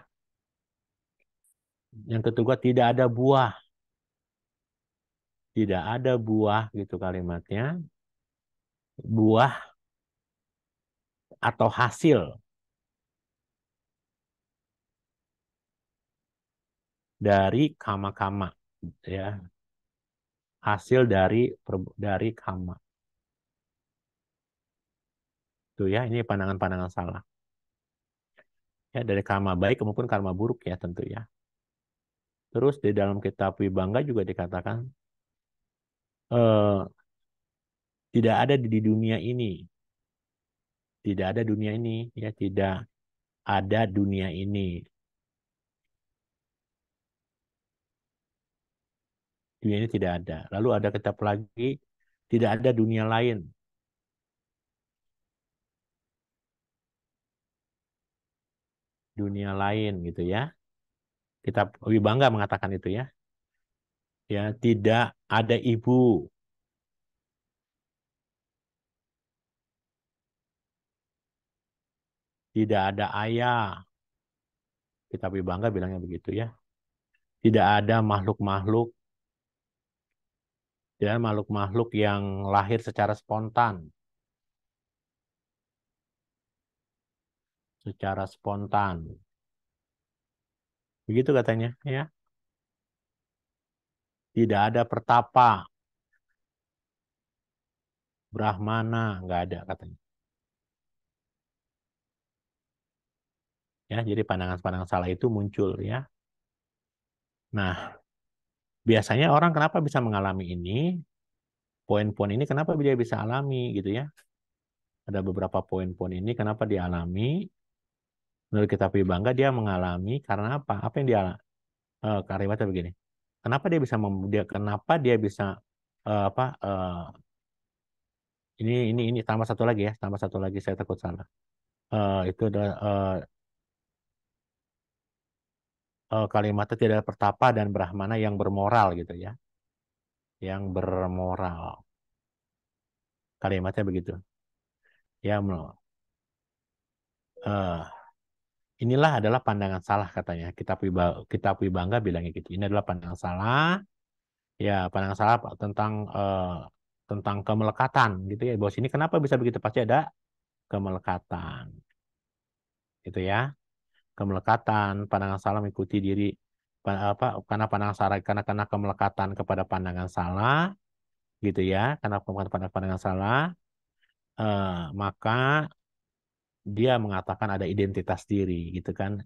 Yang kedua tidak ada buah. Tidak ada buah gitu kalimatnya. Buah atau hasil dari kama-kama ya. Hasil dari kama. Tuh ya, ini pandangan-pandangan salah. Ya, dari karma baik maupun karma buruk ya tentu ya. Terus di dalam kitab Wibangga juga dikatakan eh, tidak ada di dunia ini, tidak ada dunia ini ya, tidak ada dunia ini. Dunia ini tidak ada. Lalu ada kitab lagi tidak ada dunia lain. Dunia lain gitu ya. Kitab Wibangga mengatakan itu ya. Ya, tidak ada ibu, tidak ada ayah. Kitab Wibangga bilangnya begitu ya. Tidak ada makhluk-makhluk, tidak ada makhluk-makhluk yang lahir secara spontan. Secara spontan. Begitu katanya ya. Tidak ada pertapa, Brahmana, nggak ada katanya. Ya, jadi pandangan-pandangan salah itu muncul ya. Nah, biasanya orang kenapa bisa mengalami ini? Poin-poin ini kenapa dia bisa alami gitu ya? Ada beberapa poin-poin ini kenapa dia alami? Menurut kita Bangga dia mengalami karena apa? Apa yang dia kalimatnya begini. Kenapa dia bisa apa ini tambah satu lagi ya, tambah satu lagi saya takut salah. Itu adalah kalimatnya tidak ada pertapa dan brahmana yang bermoral gitu ya. Yang bermoral. Kalimatnya begitu. Ya, eh, inilah adalah pandangan salah katanya. Kitab Wibangga bilangnya gitu. Ini adalah pandangan salah. Ya, pandangan salah tentang kemelekatan gitu ya. Bahwa sini kenapa bisa begitu? Pasti ada kemelekatan. Gitu ya. Kemelekatan, pandangan salah mengikuti diri karena pandangan salah karena kemelekatan kepada pandangan salah gitu ya. Karena pandangan salah maka dia mengatakan ada identitas diri gitu kan.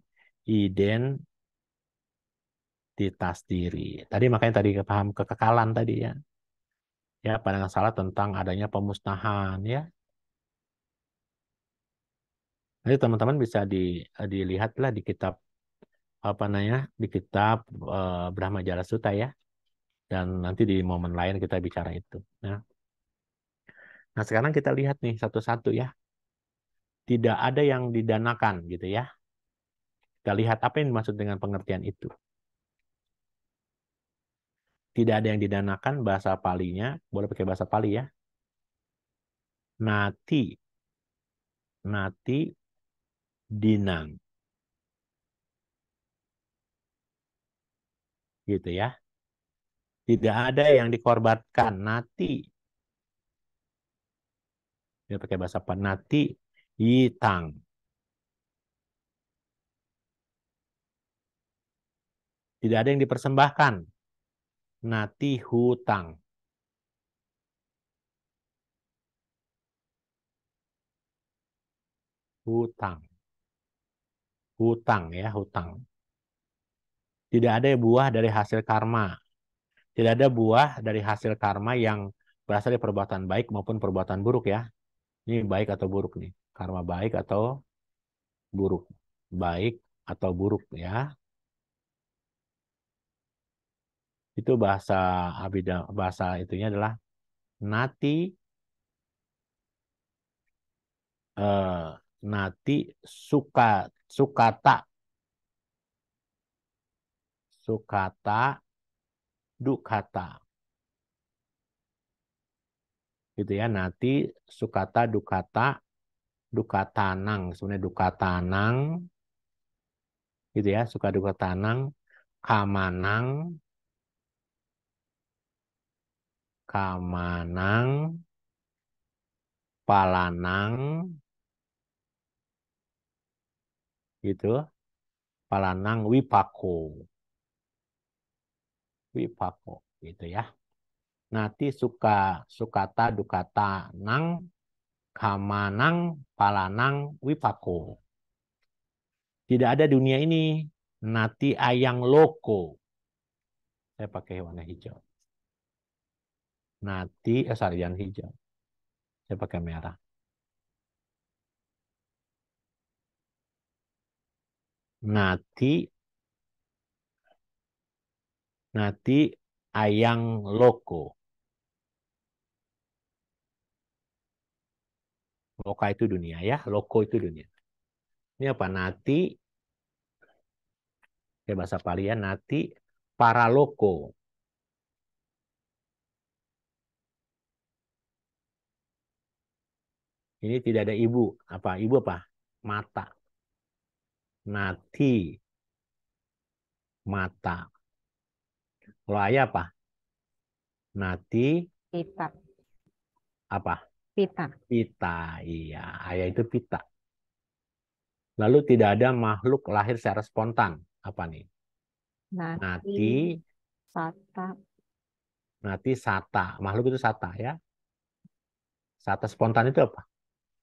Identitas diri. Tadi makanya tadi paham kekekalan tadi ya. Ya, pandangan salah tentang adanya pemusnahan ya. Nanti teman-teman bisa dilihatlah di kitab apa namanya? Di kitab Brahmajala Sutta ya. Dan nanti di momen lain kita bicara itu. Nah, sekarang kita lihat nih satu-satu ya. Tidak ada yang didanakan gitu ya. Kita lihat apa yang dimaksud dengan pengertian itu. Tidak ada yang didanakan bahasa Palinya, boleh pakai bahasa Pali ya. Nati, nati dinang, gitu ya. Tidak ada yang dikorbankan, nati. Dia pakai bahasa apa? Nati yitang. Tidak ada yang dipersembahkan, nati hutang. Hutang, hutang ya, hutang. Tidak ada buah dari hasil karma. Tidak ada buah dari hasil karma yang berasal dari perbuatan baik maupun perbuatan buruk ya. Ini baik atau buruk nih. Karma baik atau buruk. Baik atau buruk ya. Itu bahasa itunya adalah nati eh, nati sukata sukata dukata. Gitu ya. Nati sukata dukatanang. Sebenarnya dukatanang gitu ya. Suka dukatanang kamanang kamanang palanang gitu. Palanang wipako gitu ya. Nanti sukata dukata nang kamanang palanang wipako. Tidak ada dunia ini. Nati ayang loko. Saya pakai warna hijau. Nati, sorry, jangan hijau. Saya pakai merah. Nati, nati ayang loko. Loka itu dunia ya, loko itu dunia. Ini apa? Nati, ya bahasa Pali ya, nati paraloko. Ini tidak ada ibu. Apa? Ibu apa? Mata. Nati, mata. Kalau ayah apa? Nati, Pita. apa? Pita. Pita. Iya, ayah itu pita. Lalu tidak ada makhluk lahir secara spontan. Apa nih? Nati. Nati, Sata. nati sata. Makhluk itu sata ya. Sata spontan itu apa?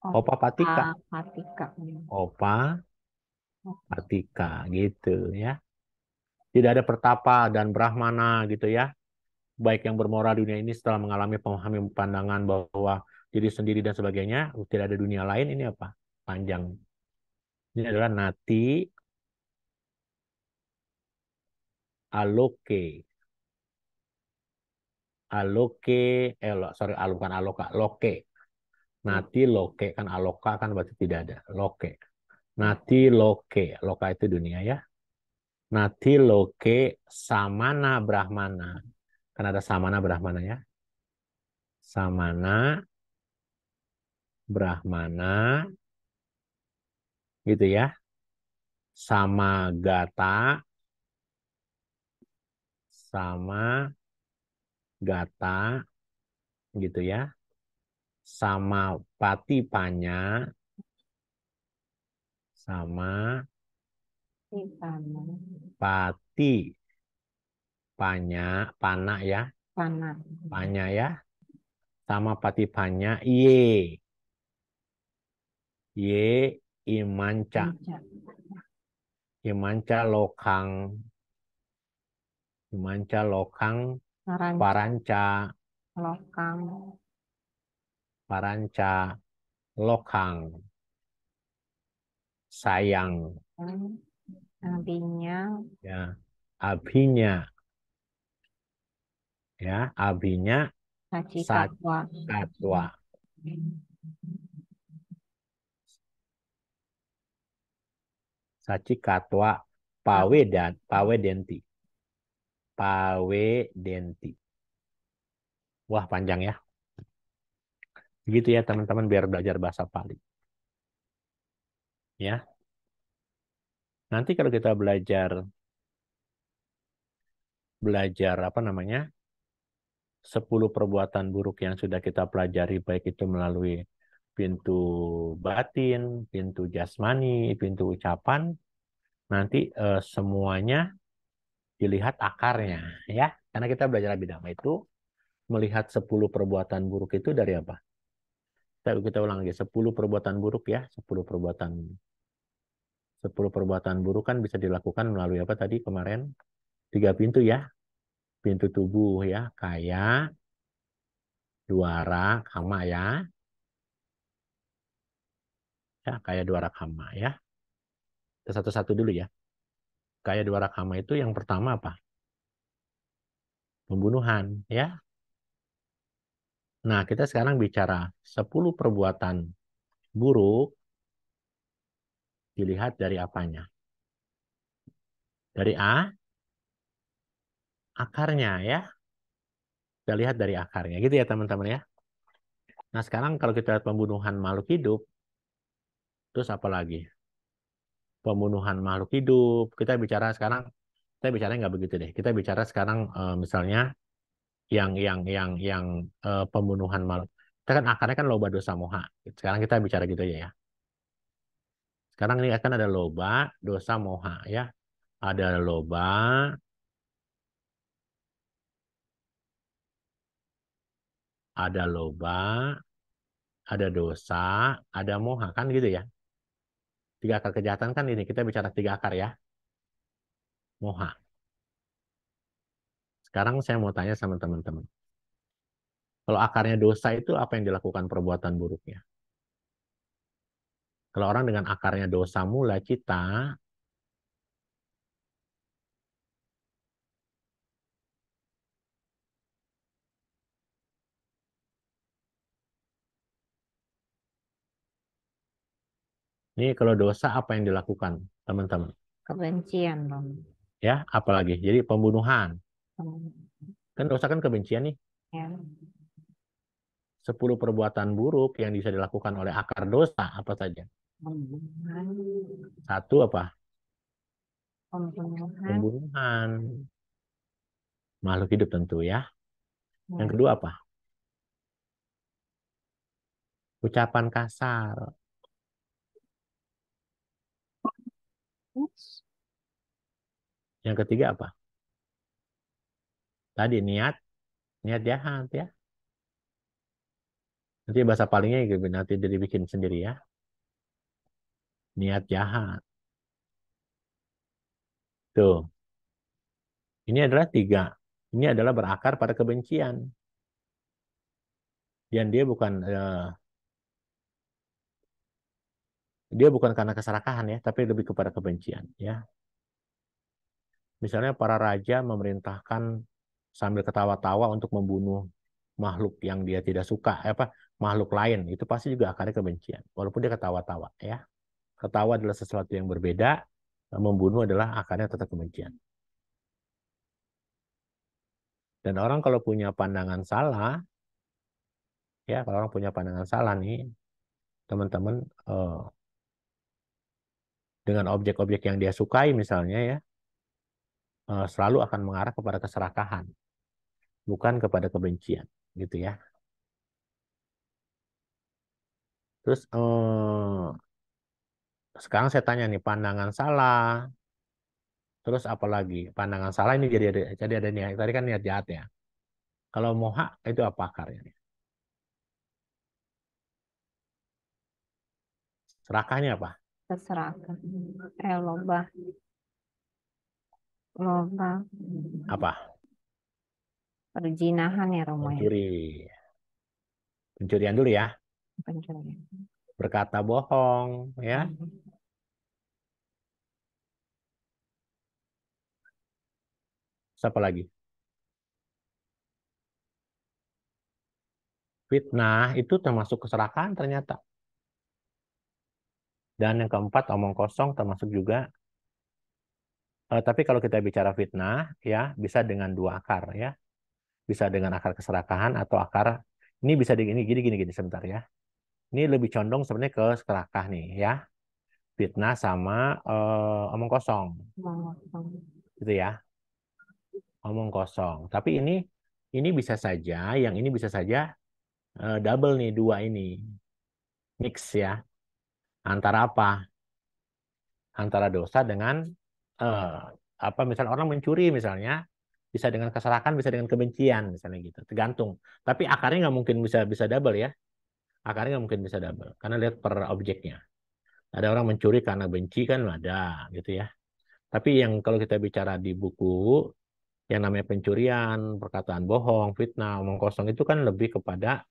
Opa patika. Patika. Opa patika gitu ya. Tidak ada pertapa dan brahmana gitu ya. Baik yang bermoral dunia ini setelah mengalami pemahaman pandangan bahwa diri sendiri dan sebagainya, tidak ada dunia lain, ini apa? Panjang. Ini adalah nati aloke. Aloke, sorry, bukan aloka, loke. Nati loke, kan aloka kan berarti tidak ada. Loke. Nati loke. Loka itu dunia ya. Nati loke samana brahmana. Kan ada samana brahmana ya. Samana brahmana gitu ya. Samagata sama gata gitu ya. Sama patipanya sama Ipana. pati panya pana ya. Pana. Panya ya. Sama patipanya ye. Ye imanca. Panca. Imanca lokang. Imanca lokang Saranca. paranca. Lokang. Paranca lokang. Sayang Abinya. ya. Abinya ya. Abinya Sacikatwa. satwa. Sacikatwa pawedenti. Pawedenti. Wah, panjang ya. Begitu ya teman-teman biar belajar bahasa Pali. Ya. Nanti kalau kita belajar apa namanya? 10 perbuatan buruk yang sudah kita pelajari baik itu melalui pintu batin, pintu jasmani, pintu ucapan, nanti semuanya dilihat akarnya ya. Karena kita belajar Abhidhamma itu melihat 10 perbuatan buruk itu dari apa? Kita ulang lagi 10 perbuatan buruk ya, 10 perbuatan buruk kan bisa dilakukan melalui apa tadi kemarin? 3 pintu ya. Pintu tubuh ya, kaya, duara, kama ya. Ya, kaya duara kama ya. Satu-satu dulu ya. Kaya duara kama itu yang pertama apa? Pembunuhan ya. Nah, kita sekarang bicara 10 perbuatan buruk dilihat dari apanya? Dari akarnya ya. Kita lihat dari akarnya gitu ya teman-teman ya. Nah, sekarang kalau kita lihat pembunuhan makhluk hidup, terus apa lagi? Pembunuhan makhluk hidup. Kita bicara nggak begitu deh. Kita bicara sekarang misalnya yang pembunuhan makhluk. Kita kan akarnya kan loba dosa moha. Sekarang kita bicara gitu aja ya. Sekarang ini akan ada loba dosa moha ya. Ada loba, ada loba, ada dosa, ada moha kan gitu ya. 3 akar kejahatan kan ini kita bicara 3 akar ya. Moha. Sekarang saya mau tanya sama teman-teman. Kalau akarnya dosa itu apa yang dilakukan perbuatan buruknya? Kalau orang dengan akarnya dosa mula cita, ini kalau dosa apa yang dilakukan, teman-teman? Kebencian, Bang. Ya, apalagi? Jadi pembunuhan. Hmm. Kan dosa kan kebencian nih. Ya. 10 perbuatan buruk yang bisa dilakukan oleh akar dosa apa saja? Pembunuhan. Satu apa? Pembunuhan. Pembunuhan. Makhluk hidup tentu ya. Ya. Yang kedua apa? Ucapan kasar. Yang ketiga apa? Tadi niat jahat ya. Nanti bahasa palingnya nanti dibikin sendiri ya. Niat jahat. Tuh. Ini adalah 3. Ini adalah berakar pada kebencian. Dan dia bukan karena keserakahan ya, tapi lebih kepada kebencian ya. Misalnya para raja memerintahkan sambil ketawa-tawa untuk membunuh makhluk yang dia tidak suka, makhluk lain, itu pasti juga akarnya kebencian. Walaupun dia ketawa-tawa ya. Ketawa adalah sesuatu yang berbeda, membunuh adalah akarnya tetap kebencian. Dan orang kalau punya pandangan salah, ya kalau orang punya pandangan salah nih, teman-teman, dengan objek-objek yang dia sukai misalnya ya, selalu akan mengarah kepada keserakahan, bukan kepada kebencian, gitu ya. Terus sekarang saya tanya nih, pandangan salah, terus apalagi pandangan salah ini jadi ada niat, tadi kan niat jahat ya. Kalau moha itu apa akarnya? Serakahnya apa? Keserakahan. Loba. Loba. Apa? Perjinahan ya Romo ya. Mencuri. Pencurian dulu ya. Pencurian. Berkata bohong ya. Siapa lagi? Fitnah itu termasuk keserakahan ternyata. Dan yang keempat, omong kosong termasuk juga. Tapi kalau kita bicara fitnah, ya bisa dengan dua akar ya. Bisa dengan akar keserakahan atau akar ini bisa gini sebentar ya. Ini lebih condong sebenarnya ke serakah nih ya. Fitnah sama omong kosong, gitu ya. Omong kosong. Tapi ini bisa saja, yang ini bisa saja double nih dua ini mix ya. Antara apa? Antara dosa dengan apa? Misalnya orang mencuri misalnya bisa dengan keserakan, bisa dengan kebencian misalnya gitu. Tergantung. Tapi akarnya nggak mungkin bisa bisa double ya. Akarnya nggak mungkin bisa double karena lihat per objeknya. Ada orang mencuri karena benci kan ada gitu ya. Tapi yang kalau kita bicara di buku yang namanya pencurian, perkataan bohong, fitnah, omong kosong itu kan lebih kepada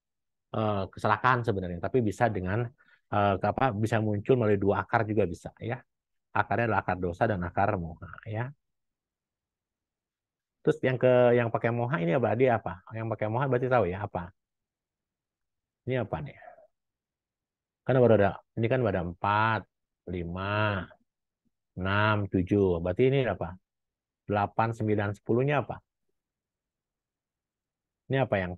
kesalahan sebenarnya. Tapi bisa dengan apa? Bisa muncul melalui dua akar juga bisa ya. Akarnya adalah akar dosa dan akar moha ya. Terus yang pakai moha ini apa? Dia apa? Yang pakai moha berarti tahu ya apa? Ini apa nih? Kan baru ada ini kan ada 4, 5, 6, 7. Berarti ini apa? 8, 9, 10-nya apa? Ini apa yang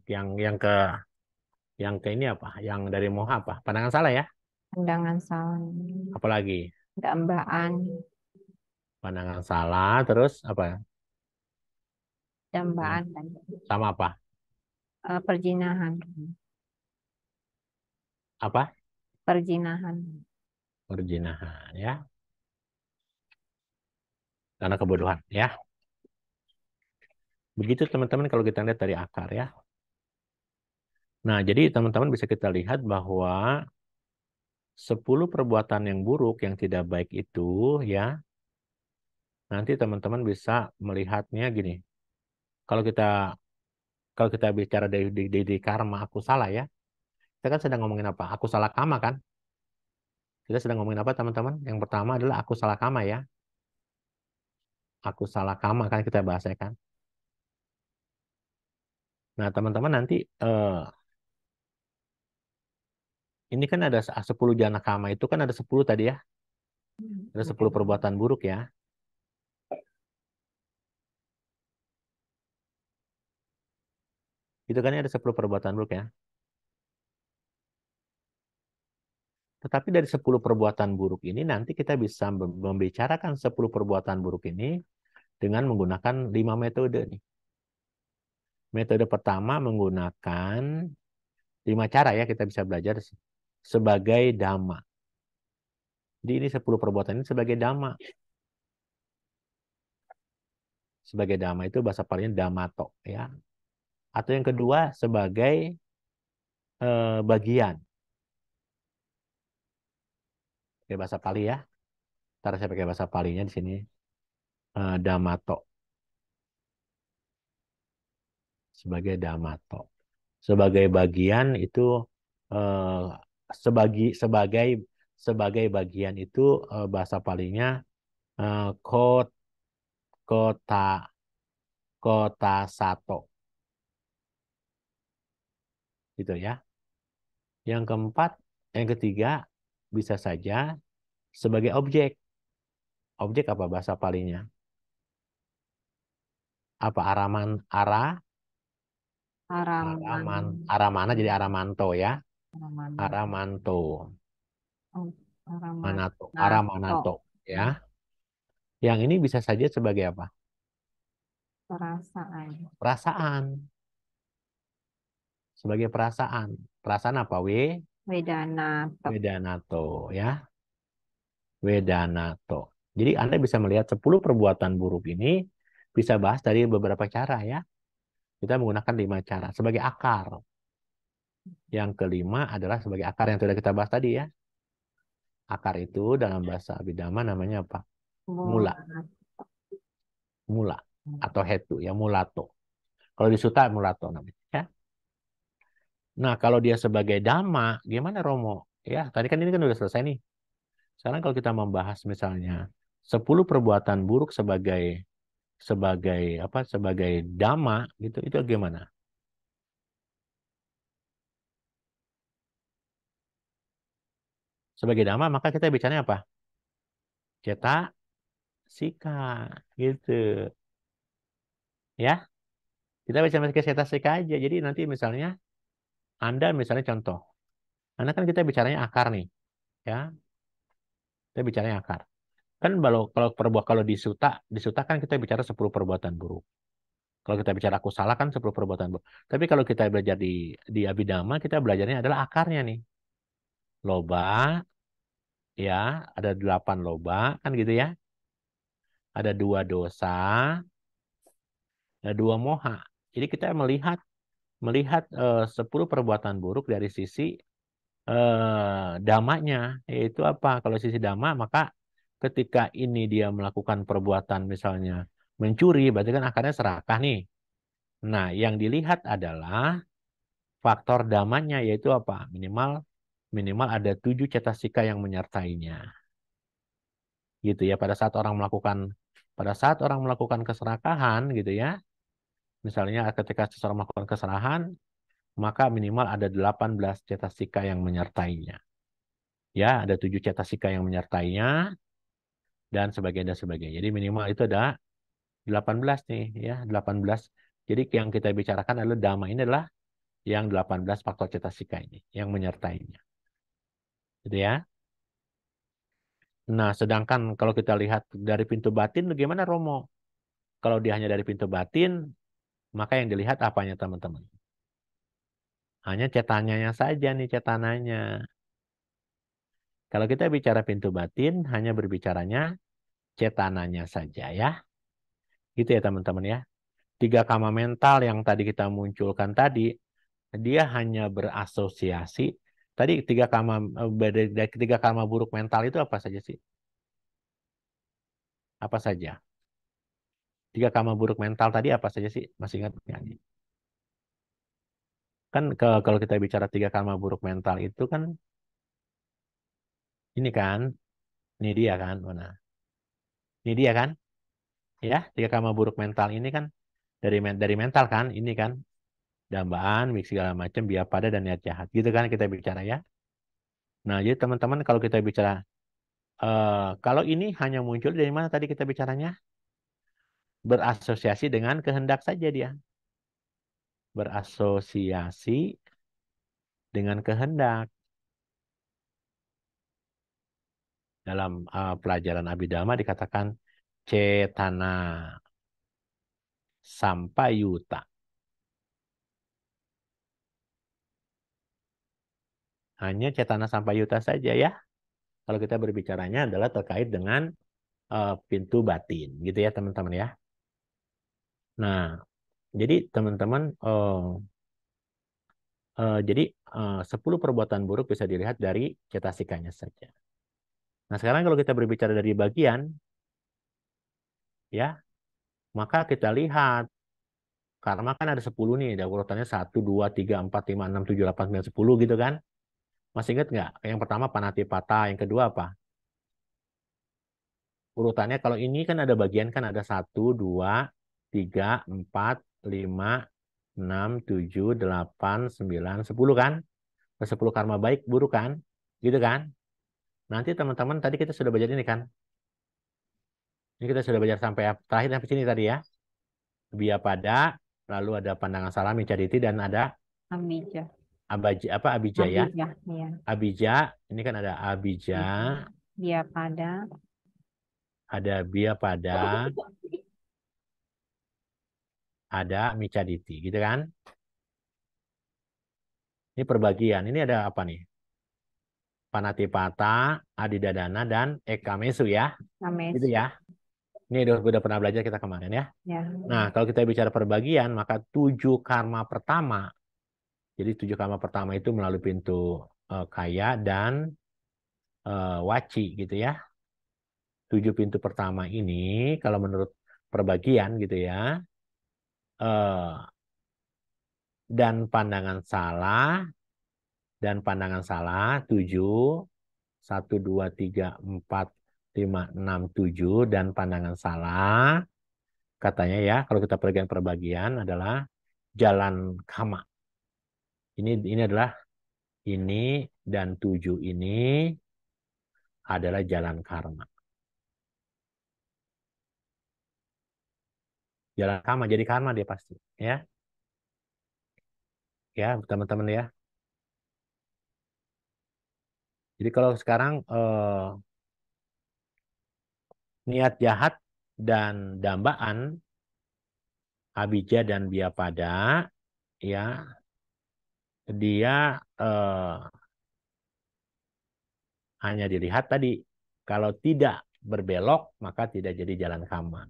ke ini apa? Yang dari moha apa? Pandangan salah ya? Pandangan salah. Apalagi? Dambaan. Pandangan salah terus apa? Dambaan dan Sama apa? perjinahan. Apa? Perjinahan. Perzinahan ya. Karena kebodohan ya. Begitu teman-teman kalau kita lihat dari akar ya. Nah, jadi teman-teman bisa kita lihat bahwa 10 perbuatan yang buruk yang tidak baik itu ya, nanti teman-teman bisa melihatnya gini. Kalau kita kalau kita bicara dari karma aku salah ya. Kita kan sedang ngomongin apa? Aku salah kama kan? Kita sedang ngomongin apa teman-teman? Yang pertama adalah aku salah kama ya. Aku salah kama kan kita bahas ya kan. Nah, teman-teman nanti ini kan ada 10 jana kama itu kan ada 10 tadi ya. Ada 10 perbuatan buruk ya. Itu kan ada 10 perbuatan buruk ya. Tetapi dari 10 perbuatan buruk ini nanti kita bisa membicarakan 10 perbuatan buruk ini dengan menggunakan 5 metode nih. Metode pertama menggunakan 5 cara ya kita bisa belajar sebagai dhamma. Jadi ini 10 perbuatan ini sebagai dhamma. Sebagai dhamma itu bahasa palingnya dhammato ya. Atau yang kedua sebagai bagian. Pakai bahasa Pali ya. Ntar saya pakai bahasa Palinya di sini. Dhammato. Sebagai dhammato. Sebagai bagian itu eh, sebagai bagian itu bahasa palingnya kot kota kota sato gitu ya. Yang keempat, yang ketiga bisa saja sebagai objek. Objek apa bahasa Palinya? Apa arah Araman. aramana jadi aramanto ya. Araman. Aramanto, Oh, manato, Nato. aramanato ya. Yang ini bisa saja sebagai apa? Perasaan. Perasaan. Sebagai perasaan. Perasaan apa? Wedanato. Wedanato ya. Wedanato. Jadi Anda bisa melihat 10 perbuatan buruk ini bisa bahas dari beberapa cara ya. Kita menggunakan 5 cara sebagai akar. Yang kelima adalah sebagai akar yang sudah kita bahas tadi ya. Akar itu dalam bahasa Abhidhamma namanya apa? Mula. Mula. Atau hetu ya, mulato. Kalau di Sutta mulato namanya ya. Nah, kalau dia sebagai dhamma, gimana Romo? Ya, tadi kan ini kan udah selesai nih. Sekarang kalau kita membahas misalnya 10 perbuatan buruk sebagai apa? Sebagai dhamma gitu, itu gimana? Sebagai dhamma maka kita bicaranya apa? Cetak sika gitu. Ya, kita bicara cetak sika aja. Jadi nanti misalnya Anda misalnya contoh, Anda kan kita bicaranya akar nih, ya. Kita bicaranya akar. Kan kalau di suta kan kita bicara 10 perbuatan buruk. Kalau kita bicara aku salah kan 10 perbuatan buruk. Tapi kalau kita belajar di Abhidhamma, kita belajarnya adalah akarnya nih. Loba, ya, ada 8 loba, kan gitu ya. Ada 2 dosa, ada 2 moha. Jadi kita melihat 10 perbuatan buruk dari sisi damanya, yaitu apa? Kalau sisi dama, maka ketika ini dia melakukan perbuatan misalnya mencuri, berarti kan akarnya serakah nih. Nah, yang dilihat adalah faktor damanya, yaitu apa? Minimal ada 7 cetasika yang menyertainya. Gitu ya, pada saat orang melakukan keserakahan gitu ya. Misalnya ketika seseorang melakukan kesalahan, maka minimal ada 18 cetasika yang menyertainya. Ya, ada 7 cetasika yang menyertainya dan sebagainya dan sebagainya. Jadi minimal itu ada 18 nih ya, 18. Jadi yang kita bicarakan adalah dhamma ini adalah yang 18 faktor cetasika ini yang menyertainya. Gitu ya. Nah, sedangkan kalau kita lihat dari pintu batin bagaimana Romo? Kalau dia hanya dari pintu batin, maka yang dilihat apanya teman-teman? Hanya cetananya saja nih cetananya. Kalau kita bicara pintu batin, hanya berbicaranya cetananya saja ya. Gitu ya teman-teman ya. 3 kama mental yang tadi kita munculkan tadi, dia hanya berasosiasi. Tadi 3 kama buruk mental itu apa saja sih? Apa saja? 3 kama buruk mental tadi apa saja sih? Masih ingat nggak nih? Kan kalau kita bicara 3 kama buruk mental itu kan ini kan, ini dia kan, mana? Ini dia kan, ya 3 kama buruk mental ini kan dari mental kan, ini kan dambaan, mix segala macam, biapada dan niat jahat. Gitu kan kita bicara ya. Nah, jadi teman-teman kalau kita bicara kalau ini hanya muncul dari mana tadi kita bicaranya? Berasosiasi dengan kehendak saja dia. Berasosiasi dengan kehendak. Dalam pelajaran Abhidhamma dikatakan cetana sampayuta. Hanya cetana sampayuta saja ya. Kalau kita berbicaranya adalah terkait dengan pintu batin. Gitu ya teman-teman ya. Nah, jadi teman-teman jadi 10 perbuatan buruk bisa dilihat dari cetasikanya saja. Nah, sekarang kalau kita berbicara dari bagian, ya, maka kita lihat, karma kan ada 10 nih, ada urutannya 1, 2, 3, 4, 5, 6, 7, 8, 9, 10 gitu kan. Masih ingat nggak? Yang pertama panatipata, yang kedua apa? Urutannya kalau ini kan ada bagian kan ada 1, 2, 3, 4, 5, 6, 7, 8, 9, 10 kan? 10 karma baik, buruk kan? Gitu kan? Nanti teman-teman tadi kita sudah belajar ini kan? Ini kita sudah belajar sampai terakhir sampai sini tadi ya. Biapada, lalu ada pandangan salah, Micaditi, dan ada Abija. Abija ya. Abija, ya. Abija, ini kan ada Abija, Biapada. ada Biapada, ada Micaditi, gitu kan? Ini perbagian. Ini ada apa nih? Panatipata, Adidadana, dan Ekamesu ya. Names. Gitu ya. Ini udah pernah belajar kita kemarin ya. Ya. Nah, kalau kita bicara perbagian, maka 7 karma pertama. Jadi 7 karma pertama itu melalui pintu kaya dan waci gitu ya. 7 pintu pertama ini, kalau menurut perbagian gitu ya, dan pandangan salah, 7, 1, 2, 3, 4, 5, 6, 7, dan pandangan salah, katanya ya, kalau kita perbagian adalah jalan kama. Ini adalah ini dan 7 ini adalah jalan karma. Jalan karma, jadi karma dia pasti. Ya, ya teman-teman ya. Jadi kalau sekarang niat jahat dan dambaan, abija dan biapada, ya, dia hanya dilihat tadi. Kalau tidak berbelok, maka tidak jadi jalan karma.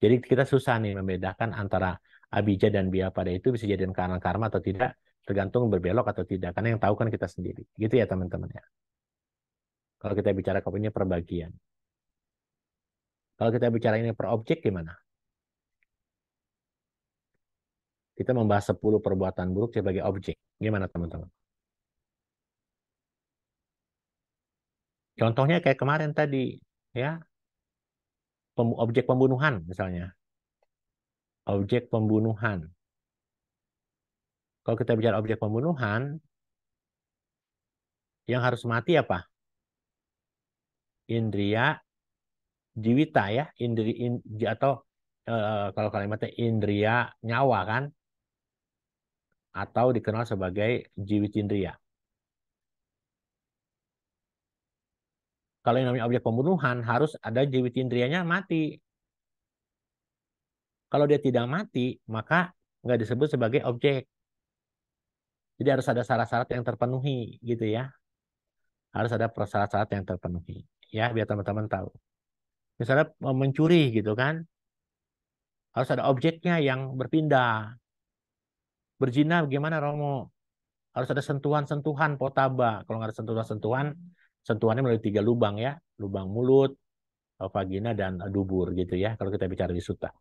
Jadi kita susah nih membedakan antara abija dan biapada itu bisa jadi karena karma atau tidak, tergantung berbelok atau tidak. Karena yang tahu kan kita sendiri. Gitu ya teman-teman ya. Kalau kita bicara ke ini perbagian. Kalau kita bicara ini per objek gimana? Kita membahas 10 perbuatan buruk sebagai objek. Gimana teman-teman? Contohnya kayak kemarin tadi, ya. Objek pembunuhan misalnya. Objek pembunuhan. Kalau kita bicara objek pembunuhan, yang harus mati apa? Indria jiwita ya, atau kalau kalimatnya indria nyawa kan, atau dikenal sebagai jiwitindria. Kalau yang namanya objek pembunuhan harus ada jiwitindrianya mati. Kalau dia tidak mati, maka nggak disebut sebagai objek. Jadi harus ada syarat-syarat yang terpenuhi gitu ya. Harus ada syarat-syarat yang terpenuhi. Ya, biar teman-teman tahu. Misalnya mencuri gitu kan, harus ada objeknya yang berpindah. Berzina bagaimana Romo? Harus ada sentuhan-sentuhan potaba. Kalau nggak ada sentuhan-sentuhan, sentuhannya melalui 3 lubang ya. Lubang mulut, vagina, dan dubur gitu ya. Kalau kita bicara di sutta.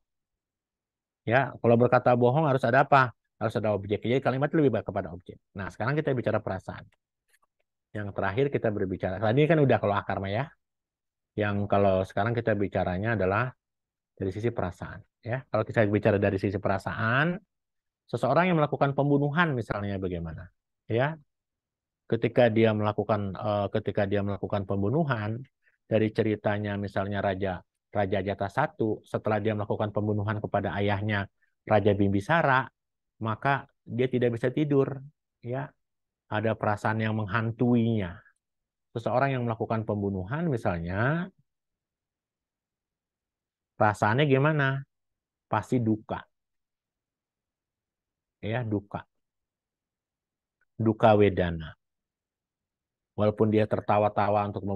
Ya, kalau berkata bohong harus ada apa? Harus ada objek. Jadi kalimat lebih baik kepada objek. Nah, sekarang kita bicara perasaan. Yang terakhir kita berbicara. Tadi kan udah kalau akarma ya. Yang kalau sekarang kita bicaranya adalah dari sisi perasaan. Ya, kalau kita bicara dari sisi perasaan, seseorang yang melakukan pembunuhan misalnya bagaimana? Ya, ketika dia melakukan pembunuhan, dari ceritanya misalnya Raja Ajatasattu, setelah dia melakukan pembunuhan kepada ayahnya Raja Bimbisara, maka dia tidak bisa tidur. Ya, ada perasaan yang menghantuinya. Seseorang yang melakukan pembunuhan misalnya, perasaannya gimana? Pasti duka. Ya, duka. Duka wedana. Walaupun dia tertawa-tawa untuk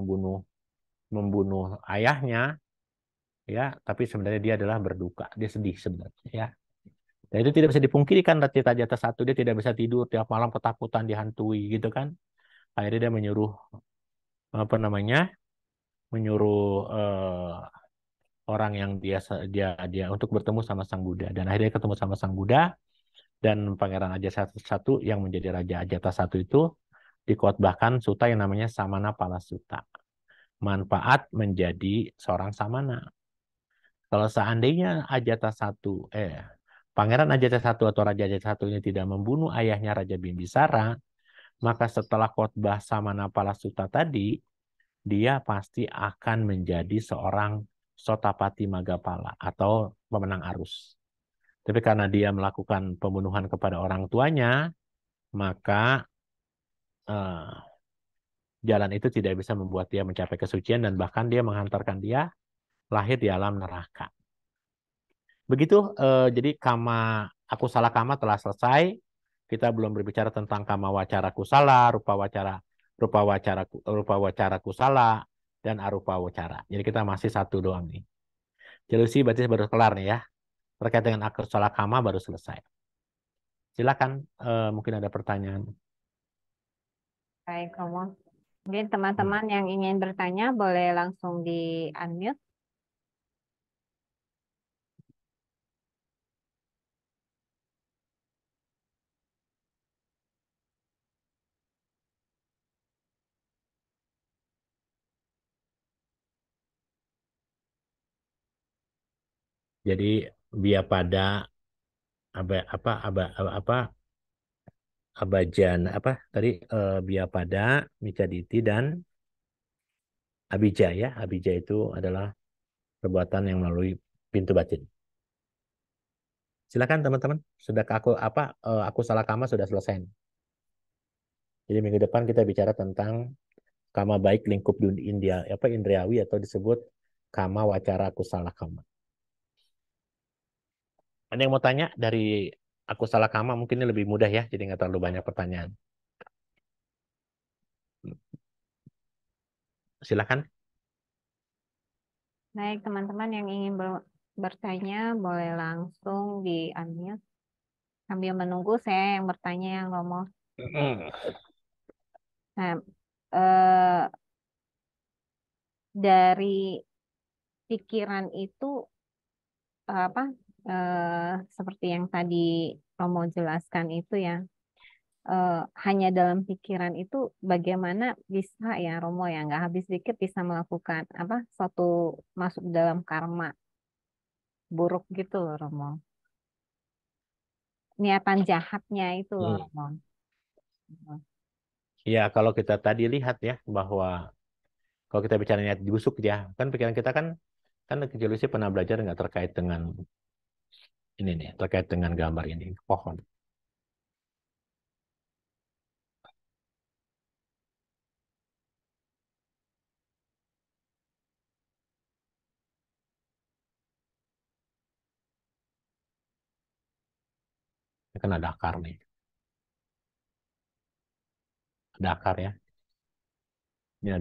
membunuh ayahnya, ya, tapi sebenarnya dia adalah berduka, dia sedih sebenarnya, ya. Dan itu tidak bisa dipungkiri kan, Raja Ajatasattu dia tidak bisa tidur, tiap malam ketakutan, dihantui gitu kan. Akhirnya dia menyuruh orang yang dia untuk bertemu sama Sang Buddha, dan akhirnya ketemu sama Sang Buddha, dan Pangeran Ajatasattu yang menjadi Raja Ajatasattu itu dikotbahkan sutta yang namanya Samana Pala Sutta. Manfaat menjadi seorang samana. Kalau seandainya Pangeran Ajatasattu atau Raja Ajatasattu ini tidak membunuh ayahnya Raja Bimbisara, maka setelah khotbah Samana Pala Sutta tadi, dia pasti akan menjadi seorang Sotapati Magapala atau pemenang arus. Tapi karena dia melakukan pembunuhan kepada orang tuanya, maka jalan itu tidak bisa membuat dia mencapai kesucian dan bahkan dia menghantarkan dia lahir di alam neraka. Begitu, jadi aku salah kama telah selesai. Kita belum berbicara tentang kama wacara kusala, rupa wacara kusala, dan arupa wacara. Jadi kita masih satu doang nih. Jelusi berarti baru kelar nih ya. Terkait dengan aku salah kama baru selesai. Silakan, mungkin ada pertanyaan. Baik, Romo. Mungkin teman-teman yang ingin bertanya boleh langsung di unmute. Jadi biar pada apa abajan apa tadi biar pada micaditi dan abija ya. Abija itu adalah perbuatan yang melalui pintu batin. Silakan teman-teman. Sudah aku salah kama sudah selesai. Jadi minggu depan kita bicara tentang kama baik lingkup dunia India indriawi atau disebut kama wacara kusala kama. Ada yang mau tanya dari aku salah kama mungkin ini lebih mudah ya, jadi nggak terlalu banyak pertanyaan. Silakan. Baik, teman-teman yang ingin bertanya boleh langsung di unmute. Sambil menunggu saya yang bertanya yang Romo. Nah, dari pikiran itu apa seperti yang tadi Romo jelaskan itu ya, hanya dalam pikiran itu bagaimana bisa ya Romo ya nggak habis pikir bisa melakukan suatu masuk dalam karma buruk gitu loh Romo. Niatan jahatnya itu loh Romo. Ya, kalau kita tadi lihat ya bahwa kalau kita bicara niat busuk ya, kan pikiran kita kan kecil sih pernah belajar nggak terkait dengan ini nih, terkait dengan gambar ini pohon. Ini kan ada akar nih, ada akar ya. Ini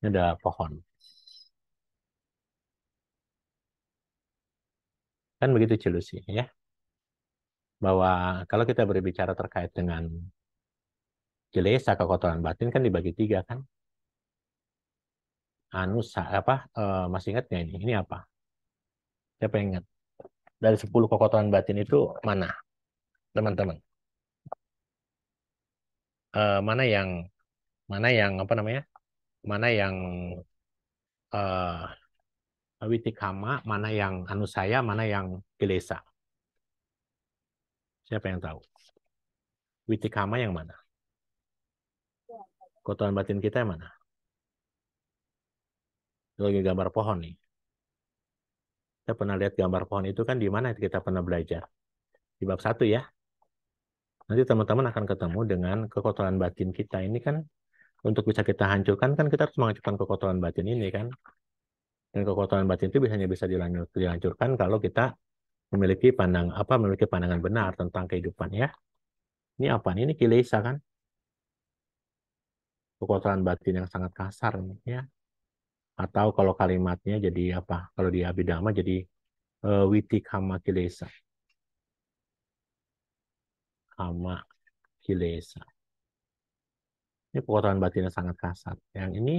ada pohon. Kan begitu Cilusi ya. Bahwa kalau kita berbicara terkait dengan kilesa kekotoran batin kan dibagi tiga kan. Masih ingat nggak ini? Ini apa? Siapa yang ingat? Dari 10 kekotoran batin itu mana, teman-teman? Mana yang apa namanya? Mana yang witikama, mana yang anusaya, mana yang kilesa? Siapa yang tahu? Witikama yang mana? Kotoran batin kita yang mana? Lagi gambar pohon nih. Kita pernah lihat gambar pohon itu kan di mana kita pernah belajar? Di bab 1 ya. Nanti teman-teman akan ketemu dengan kekotoran batin kita ini kan untuk bisa kita hancurkan kan kita harus menghancurkan kekotoran batin ini kan. Dan kekotoran batin itu biasanya bisa dihancurkan kalau kita memiliki pandangan benar tentang kehidupan ya. Ini apa nih? Ini kilesa kan? Kekotoran batin yang sangat kasar ya. Atau kalau kalimatnya jadi apa? Kalau di Abhidhamma jadi witi kama kilesa. Kama kilesa. Ini kekotoran batin yang sangat kasar. Yang ini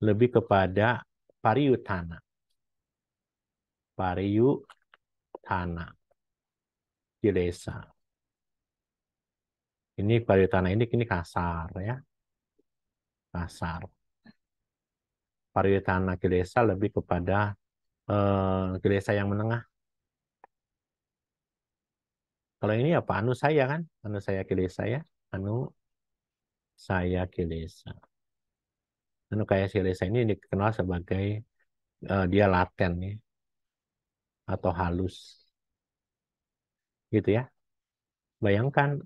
lebih kepada pariyutana. Pariyutana. Kilesa. Ini pariyutana ini kasar ya. Kasar. Pariyutana kilesa lebih kepada kilesa yang menengah. Kalau ini apa? Anu saya kan? Anu saya kilesa ya. Anu saya kilesa. Anukaya kilesa ini dikenal sebagai dia laten ya, atau halus, gitu ya. Bayangkan,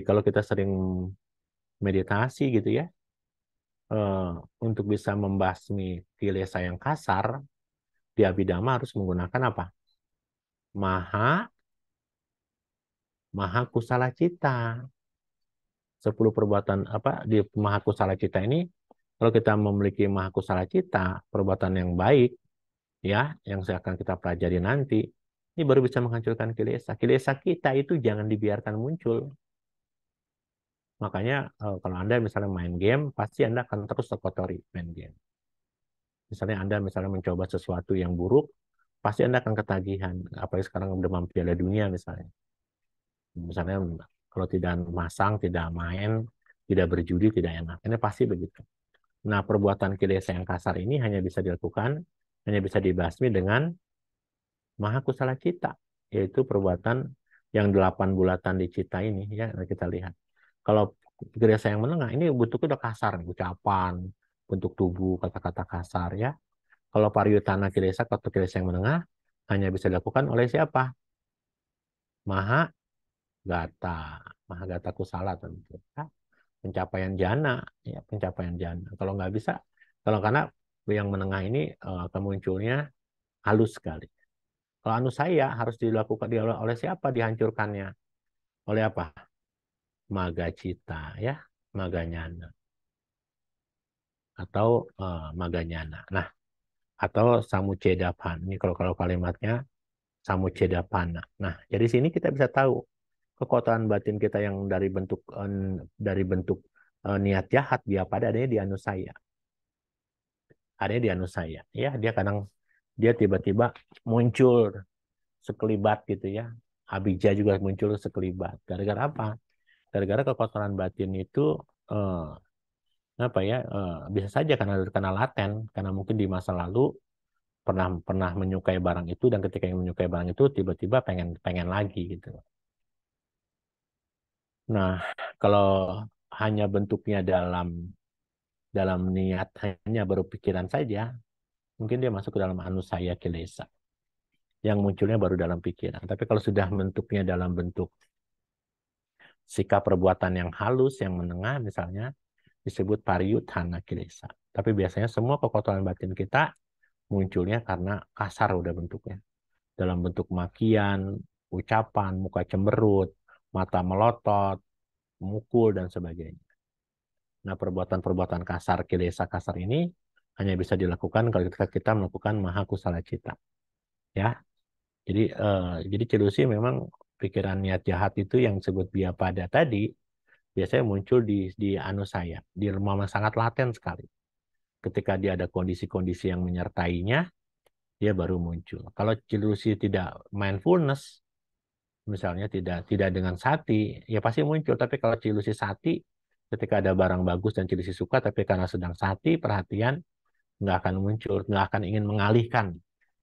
kalau kita sering meditasi gitu ya, eh, untuk bisa membasmi kilesa yang kasar, di Abhidhamma harus menggunakan apa? Maha Maha Kusala Cita. 10 perbuatan apa di Maha Kusala Cita ini, kalau kita memiliki Maha Kusala Cita, perbuatan yang baik, ya, yang akan kita pelajari nanti, ini baru bisa menghancurkan kilesa. Kilesa kita itu jangan dibiarkan muncul. Makanya kalau Anda misalnya main game, pasti Anda akan terus terkotori main game. Misalnya Anda misalnya mencoba sesuatu yang buruk, pasti Anda akan ketagihan. Apalagi sekarang demam Piala Dunia misalnya. Misalnya kalau tidak masang, tidak main, tidak berjudi, tidak enak. Ini pasti begitu. Nah, perbuatan kilesa yang kasar ini hanya bisa dilakukan, hanya bisa dibasmi dengan Maha Kusala Cita, yaitu perbuatan yang 8 bulatan di cita ini, ya kita lihat. Kalau kilesa yang menengah, ini bentuknya udah kasar, ucapan, bentuk tubuh, kata-kata kasar, ya. Kalau pariyutana kilesa atau kilesa yang menengah, hanya bisa dilakukan oleh siapa? Maha Gata, Maha Gata Kusala tentu. Ya. Pencapaian jana, ya pencapaian jana. Kalau nggak bisa, karena yang menengah ini akan munculnya halus sekali. Kalau anusaya harus dilakukan oleh siapa dihancurkannya? Oleh apa? Maga cita, ya, maganyana atau maganyana. Nah, atau samucedapana. Ini kalau kalimatnya samucedapana. Nah, dari sini kita bisa tahu kekuatan batin kita yang dari bentuk niat jahat dia pada adanya di anusaya. Adanya di anusaya, ya, dia tiba-tiba muncul sekelibat gitu ya. Abija juga muncul sekelibat. Gara-gara apa? Gara-gara kekotoran batin itu eh, apa ya? Bisa saja karena laten, karena mungkin di masa lalu pernah pernah menyukai barang itu dan ketika yang menyukai barang itu tiba-tiba pengen pengen lagi gitu. Nah, kalau hanya bentuknya dalam dalam niat hanya berpikiran saja, mungkin dia masuk ke dalam anusaya kilesa yang munculnya baru dalam pikiran. Tapi kalau sudah bentuknya dalam bentuk sikap perbuatan yang halus, yang menengah misalnya, disebut pariyuthana kilesa. Tapi biasanya semua kekotoran batin kita munculnya karena kasar udah bentuknya. Dalam bentuk makian, ucapan, muka cemberut, mata melotot, mukul, dan sebagainya. Nah, perbuatan-perbuatan kasar, kilesa kasar ini hanya bisa dilakukan kalau kita melakukan maha kusala cita. Ya, jadi celusi memang pikiran niat jahat itu yang disebut biapada tadi biasanya muncul di anusaya, di rumah sangat laten sekali. Ketika dia ada kondisi-kondisi yang menyertainya, dia baru muncul. Kalau celusi tidak mindfulness, misalnya tidak dengan sati, ya pasti muncul. Tapi kalau celusi sati, ketika ada barang bagus dan celusi suka, tapi karena sedang sati, perhatian, nggak akan muncul, nggak akan ingin mengalihkan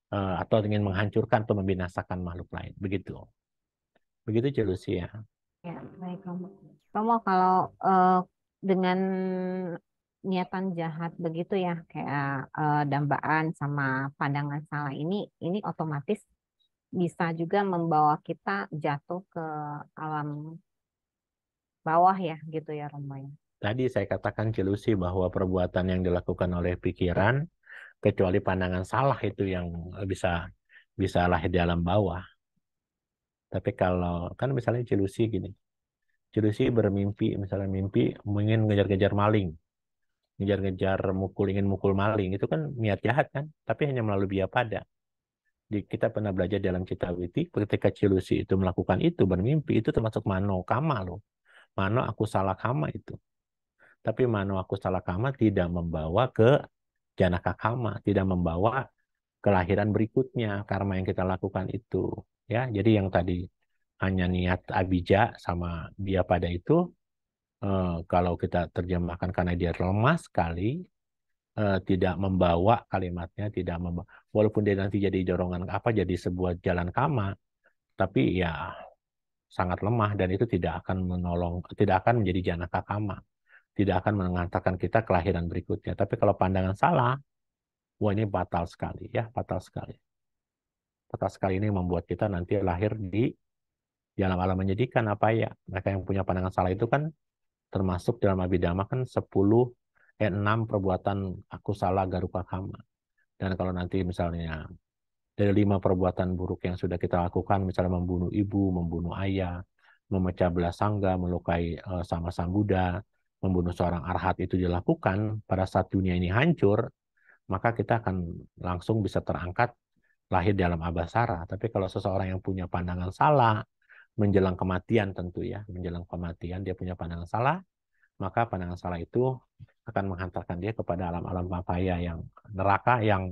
atau ingin menghancurkan atau membinasakan makhluk lain. Begitu celusi ya. Ya, baik Romo. Romo, kalau dengan niatan jahat begitu ya, kayak dambaan sama pandangan salah ini otomatis bisa juga membawa kita jatuh ke alam bawah ya, gitu ya Romo ya. Tadi saya katakan celusi bahwa perbuatan yang dilakukan oleh pikiran, kecuali pandangan salah itu yang bisa lahir di alam bawah. Tapi kalau kan misalnya celusi gini, celusi bermimpi, misalnya mimpi ingin ngejar-ngejar maling, ngejar-ngejar ingin mukul maling, itu kan niat jahat kan, tapi hanya melalui biapada. Kita pernah belajar dalam Citawiti, ketika celusi itu melakukan itu, bermimpi, itu termasuk mano kama loh. Mano aku salah kama itu. Tapi mano aku salah kama tidak membawa ke janaka kama, tidak membawa kelahiran berikutnya karma yang kita lakukan itu. Ya, jadi yang tadi hanya niat abija sama dia pada itu, kalau kita terjemahkan karena dia lemah sekali, tidak membawa kalimatnya, tidak membawa, walaupun dia nanti jadi dorongan apa, jadi sebuah jalan kama, tapi ya sangat lemah dan itu tidak akan menolong, tidak akan menjadi janaka kama, tidak akan mengantarkan kita kelahiran berikutnya. Tapi kalau pandangan salah, wah ini fatal sekali ya, fatal sekali. Fatal sekali ini membuat kita nanti lahir di alam-alam menyedihkan apa ya. Mereka yang punya pandangan salah itu kan termasuk dalam Abhidhamma kan 6 perbuatan aku salah garupa kama. Dan kalau nanti misalnya dari 5 perbuatan buruk yang sudah kita lakukan, misalnya membunuh ibu, membunuh ayah, memecah belah sangga, melukai sama sang Buddha, membunuh seorang arhat itu dilakukan pada saat dunia ini hancur, maka kita akan langsung bisa terangkat lahir dalam abasara. Tapi kalau seseorang yang punya pandangan salah, menjelang kematian tentu ya, menjelang kematian dia punya pandangan salah, maka pandangan salah itu akan menghantarkan dia kepada alam-alam papaya yang neraka yang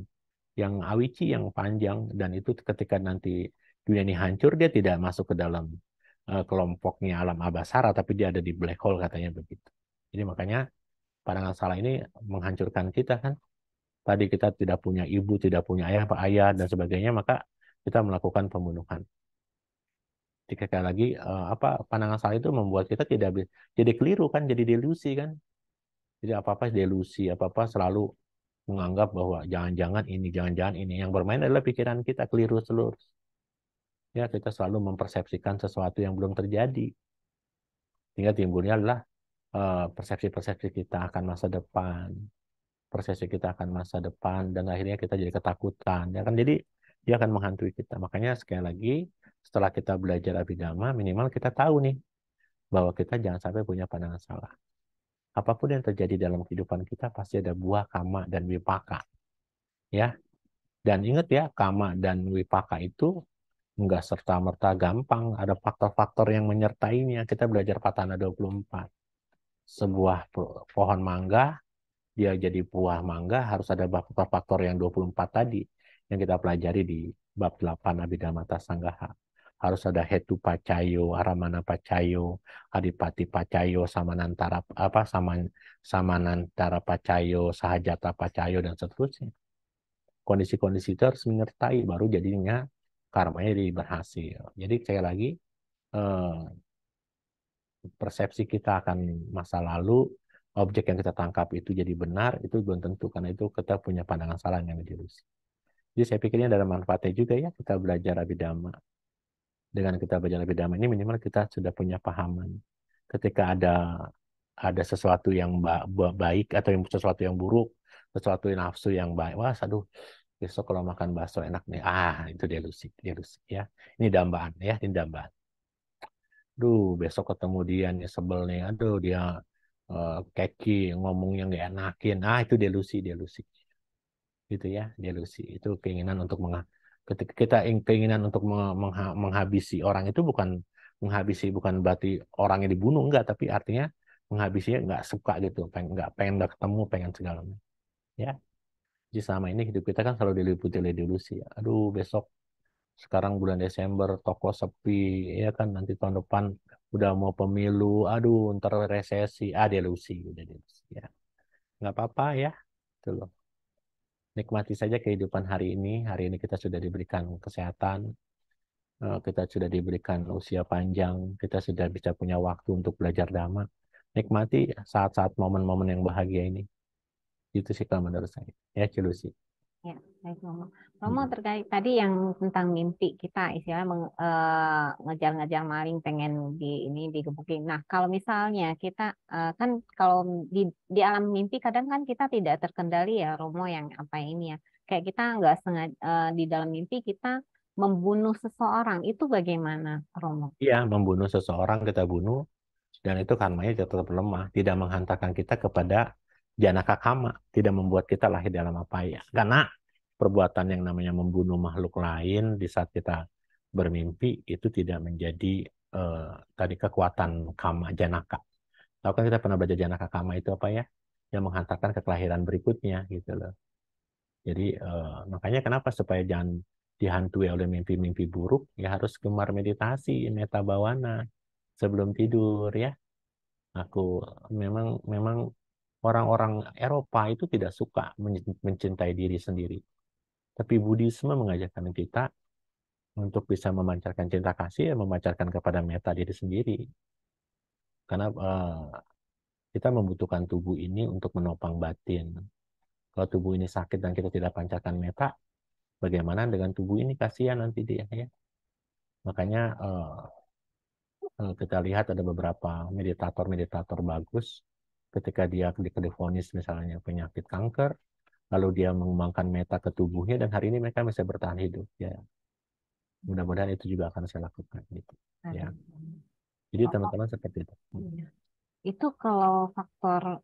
awici yang panjang, dan itu ketika nanti dunia ini hancur dia tidak masuk ke dalam kelompoknya alam abasara, tapi dia ada di black hole katanya begitu. Jadi makanya pandangan salah ini menghancurkan kita kan. Tadi kita tidak punya ibu, tidak punya ayah dan sebagainya, maka kita melakukan pembunuhan. Sekali lagi pandangan salah itu membuat kita tidak jadi keliru kan, jadi delusi kan. Jadi apa-apa delusi, apa-apa selalu menganggap bahwa jangan-jangan ini. Yang bermain adalah pikiran kita, keliru seluruh. Ya, kita selalu mempersepsikan sesuatu yang belum terjadi. Sehingga timbulnya adalah persepsi-persepsi kita akan masa depan. Persepsi kita akan masa depan, dan akhirnya kita jadi ketakutan. Ya kan, jadi dia akan menghantui kita. Makanya sekali lagi, setelah kita belajar Abhidhamma, minimal kita tahu nih, bahwa kita jangan sampai punya pandangan salah. Apapun yang terjadi dalam kehidupan kita, pasti ada buah kama dan wipaka. Ya, dan ingat ya, kama dan wipaka itu enggak serta-merta gampang. Ada faktor-faktor yang menyertainya. Kita belajar Patana 24. Sebuah pohon mangga, dia jadi buah mangga, harus ada faktor-faktor yang 24 tadi. Yang kita pelajari di bab 8 Abhidhamma Sanggaha. Harus ada hetu pacayo, aramana pacayo, adipati pacayo, samanantara pacayo, sahajata pacayo, dan seterusnya. Kondisi-kondisi itu harus menyertai, baru jadinya karmanya jadi berhasil. Jadi sekali lagi, persepsi kita akan masa lalu, objek yang kita tangkap itu jadi benar, itu belum tentu, karena itu kita punya pandangan salah yang delusi. Jadi saya pikirnya ada manfaatnya juga ya kita belajar Abhidhamma. Dengan kita belajar Abhidhamma ini minimal kita sudah punya pahaman. Ketika ada sesuatu yang baik atau sesuatu yang buruk, sesuatu yang nafsu yang baik, wah aduh, besok kalau makan bakso enak nih. Itu delusi ya. Ini dambaan ya, ini dambaan. Duh, besok ketemu dia nih sebel nih. Aduh, dia keki ngomongnya nggak enakin. Itu delusi. Gitu ya, delusi. Itu keinginan untuk ketika kita keinginan untuk menghabisi orang itu bukan berarti orangnya dibunuh, enggak, tapi artinya menghabisinya nggak suka gitu, pengen nggak ketemu, pengen segala macam. Ya. Jadi selama ini hidup kita kan selalu diliputi oleh delusi. Aduh, besok sekarang bulan Desember toko sepi, ya kan, nanti tahun depan udah mau pemilu, aduh ntar resesi, delusi, udah delusi ya. Nggak apa-apa ya, itu loh. Nikmati saja kehidupan hari ini kita sudah diberikan kesehatan, kita sudah diberikan usia panjang, kita sudah bisa punya waktu untuk belajar dhamma. Nikmati saat-saat momen-momen yang bahagia ini. Itu sih kalau menurut saya. Ya, Cilusi. Ya, baik Romo. Romo, terkait tadi yang tentang mimpi kita, istilah ngejar-ngejar maling pengen digebukin. Nah, kalau misalnya kita kan kalau di alam mimpi kadang kan kita tidak terkendali ya Romo, yang apa ini ya. Kayak kita nggak sengaja di dalam mimpi kita membunuh seseorang, itu bagaimana Romo? Iya, membunuh seseorang kita bunuh, dan itu karmanya tetap lemah, tidak menghantarkan kita kepada janaka kama, tidak membuat kita lahir dalam apaya. Karena perbuatan yang namanya membunuh makhluk lain di saat kita bermimpi itu tidak menjadi tadi kekuatan kama janaka. Tahu kan kita pernah belajar janaka kama itu apa ya? Yang menghantarkan ke kelahiran berikutnya gitu loh. Jadi makanya kenapa supaya jangan dihantui oleh mimpi-mimpi buruk, ya harus gemar meditasi, metta bhavana sebelum tidur ya. Aku memang orang-orang Eropa itu tidak suka mencintai diri sendiri. Tapi Buddhisme mengajarkan kita untuk bisa memancarkan cinta kasih, memancarkan kepada metta diri sendiri. Karena kita membutuhkan tubuh ini untuk menopang batin. Kalau tubuh ini sakit dan kita tidak pancarkan meta, bagaimana dengan tubuh ini? Kasihan nanti dia ya. Makanya kita lihat ada beberapa meditator-meditator bagus ketika dia divonis misalnya penyakit kanker, lalu dia mengembangkan meta ke tubuhnya dan hari ini mereka bisa bertahan hidup ya. Mudah-mudahan itu juga akan saya lakukan gitu ya. Jadi teman-teman seperti itu. Itu kalau faktor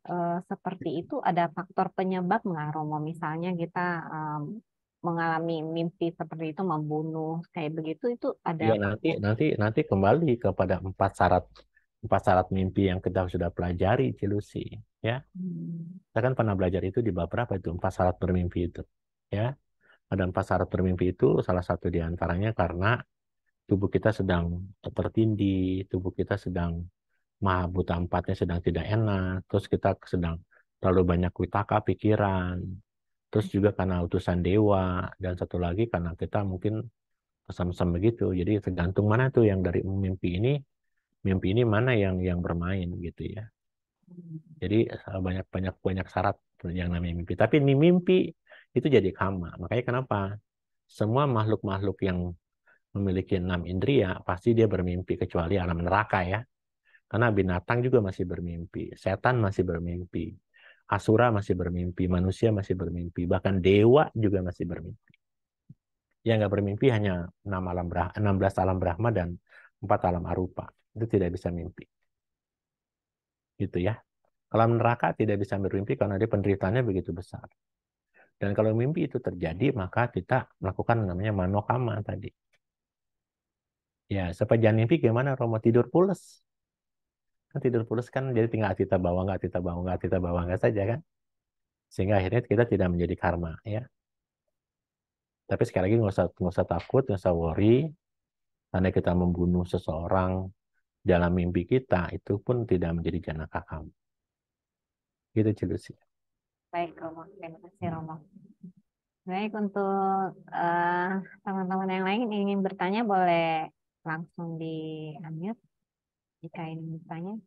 seperti itu ada faktor penyebab nggak, Romo? Misalnya kita mengalami mimpi seperti itu, membunuh kayak begitu, itu ada Ya nanti kembali kepada empat syarat mimpi yang kita sudah pelajari Cilusi ya. Kita kan pernah belajar itu di bab berapa itu empat syarat bermimpi itu ya. Ada empat syarat bermimpi itu salah satu di antaranya karena tubuh kita sedang tertindih, tubuh kita sedang maha buta empatnya sedang tidak enak, terus kita sedang terlalu banyak witaka pikiran, terus juga karena utusan dewa, dan satu lagi karena kita mungkin pesan-pesan begitu. Jadi tergantung mana tuh yang dari mimpi ini mana yang bermain gitu ya. Jadi banyak banyak banyak syarat yang namanya mimpi. Tapi ini mimpi itu jadi kama. Makanya kenapa semua makhluk-makhluk yang memiliki enam indria pasti dia bermimpi kecuali alam neraka ya. Karena binatang juga masih bermimpi, setan masih bermimpi, asura masih bermimpi, manusia masih bermimpi, bahkan dewa juga masih bermimpi. Yang nggak bermimpi hanya 16 alam Brahma dan 4 alam Arupa. Itu tidak bisa mimpi. Gitu ya. Alam neraka tidak bisa bermimpi karena dia penderitaannya begitu besar. Dan kalau mimpi itu terjadi, maka kita melakukan namanya manokama tadi. Ya, supaya jangan mimpi gimana Romo tidur pules. Kan tidur pules kan jadi tinggal kita bawa nggak, kita bawa nggak, kita bawa nggak saja kan. Sehingga akhirnya kita tidak menjadi karma ya. Tapi sekali lagi nggak usah takut, nggak usah worry. Karena kita membunuh seseorang dalam mimpi kita, itu pun tidak menjadi janaka kamu. Gitu sih. baik, Romo. Terima kasih, Romo. Baik, untuk teman-teman yang lain ingin bertanya boleh langsung di unmute jika ingin bertanya.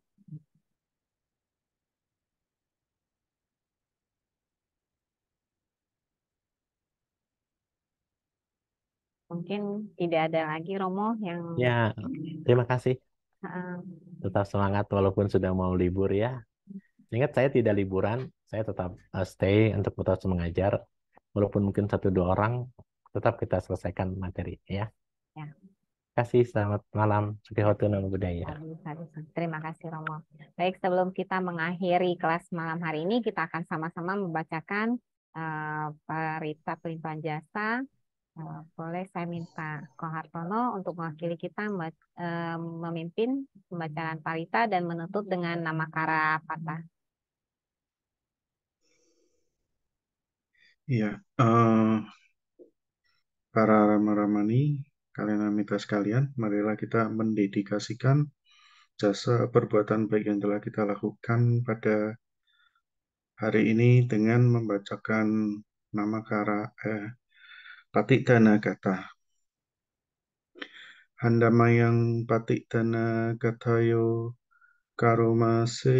Mungkin tidak ada lagi, Romo, yang Ya, terima kasih. uh, Tetap semangat walaupun sudah mau libur ya. Ingat saya tidak liburan, saya tetap stay untuk terus mengajar. Walaupun mungkin satu dua orang, tetap kita selesaikan materi ya. ya. Kasih, selamat malam. Sukihoto Namo Buddhaya. Terima kasih, Romo. Baik, sebelum kita mengakhiri kelas malam hari ini, kita akan sama-sama membacakan Parita Pelimpahan Jasa. Boleh saya minta Ko Hartono untuk mewakili kita memimpin pembacaan Parita dan menutup dengan nama Kara Patah. Iya, para Rama-Ramani, kalian amita sekalian, marilah kita mendedikasikan jasa perbuatan baik yang telah kita lakukan pada hari ini dengan membacakan nama Patidana Gata. Handamayang Patidana Gatayo Karomase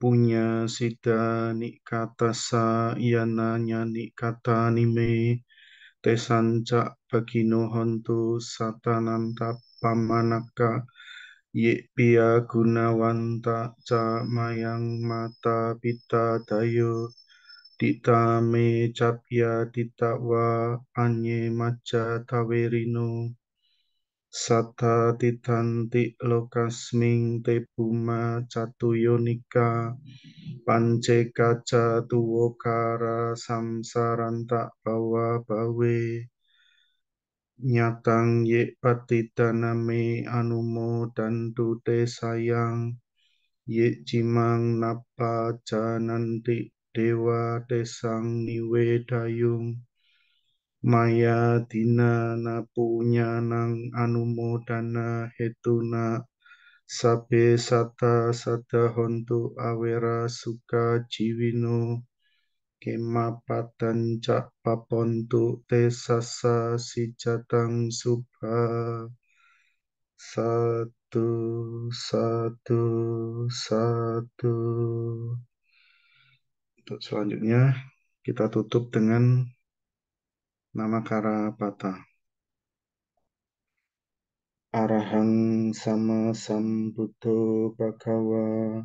punya sida nikatasa yananya nikata nime tesanca bagino hontu satananta pamanaka ye pia gunawanta ca mayang mata pita dayo dita me capya dita wa anye maja tawerino Sata titanti lokasming te puma catuyonika pance kaca tuwokara samsaranta bawa bawe nyatang ye patitaname anumo dantu te sayang ye cimang napa jananti dewa desang niwe dayung Maya dina na punya nang anumodana hetuna sabe sata sada hontu awera suka jiwino kemapatan cak papontu te sasa si jatang subha satu, satu. Untuk selanjutnya kita tutup dengan Namakara Pata. Arahang sama sambuddho bhagawa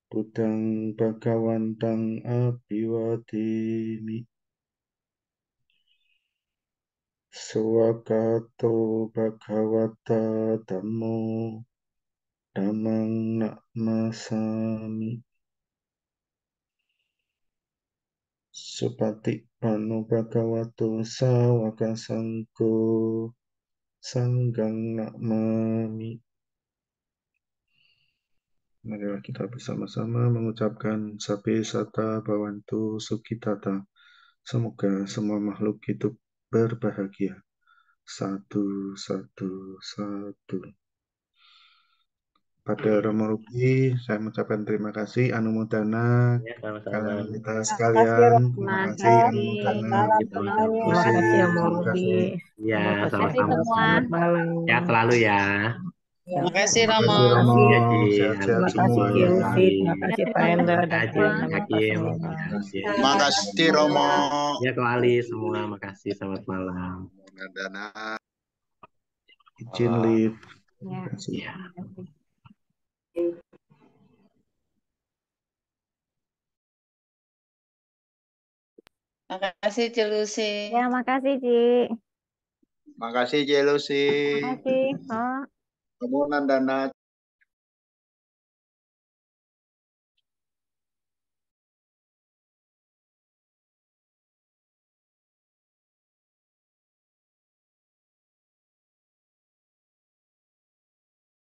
Buddhang bhagawantang abhiwademi. Swakato bhagawata dhammo dhammang namasami. Supati pano bhagavato sawaka sanggo sanggang namami. Marilah kita bersama-sama mengucapkan Sabe Sata Bhavantu Sukhitata. Semoga semua makhluk hidup berbahagia. Satu, satu, satu. Pada Romo Ruki, saya mengucapkan terima kasih, Anumodana, Ya, sama-sama. kalian kita Terima kasih, sekalian. Romo. Terima Terima kasih, kasih. Anumodana. Salam Gitu, semuanya. Terima Lucy, kasih Om terima Rudi. kasih. Ya, Terima kasih Terima kasih sama-sama. semua. selamat malam. Ya, selalu ya. Ya. Ya. Makasih Terima Romo. kasih, Terima Romo. kasih. Ya, Ji. Sehat-sehat Terima kasih semua. Ci Lucy, terima Terima kasih kasih Pak Hendra teman-teman dan Hakim, semua. teman-teman Hakim. semua. Terima kasih. Makasih Romo. Ya, Ko Ali semua. Makasih. Selamat malam. Dana. Izin lead. Ya. Terima kasih. Ya. Terima kasih. Makasih Celusi. Ya, makasih, Ci. Makasih Celusi. Makasih. Oh. Kamu Nandana.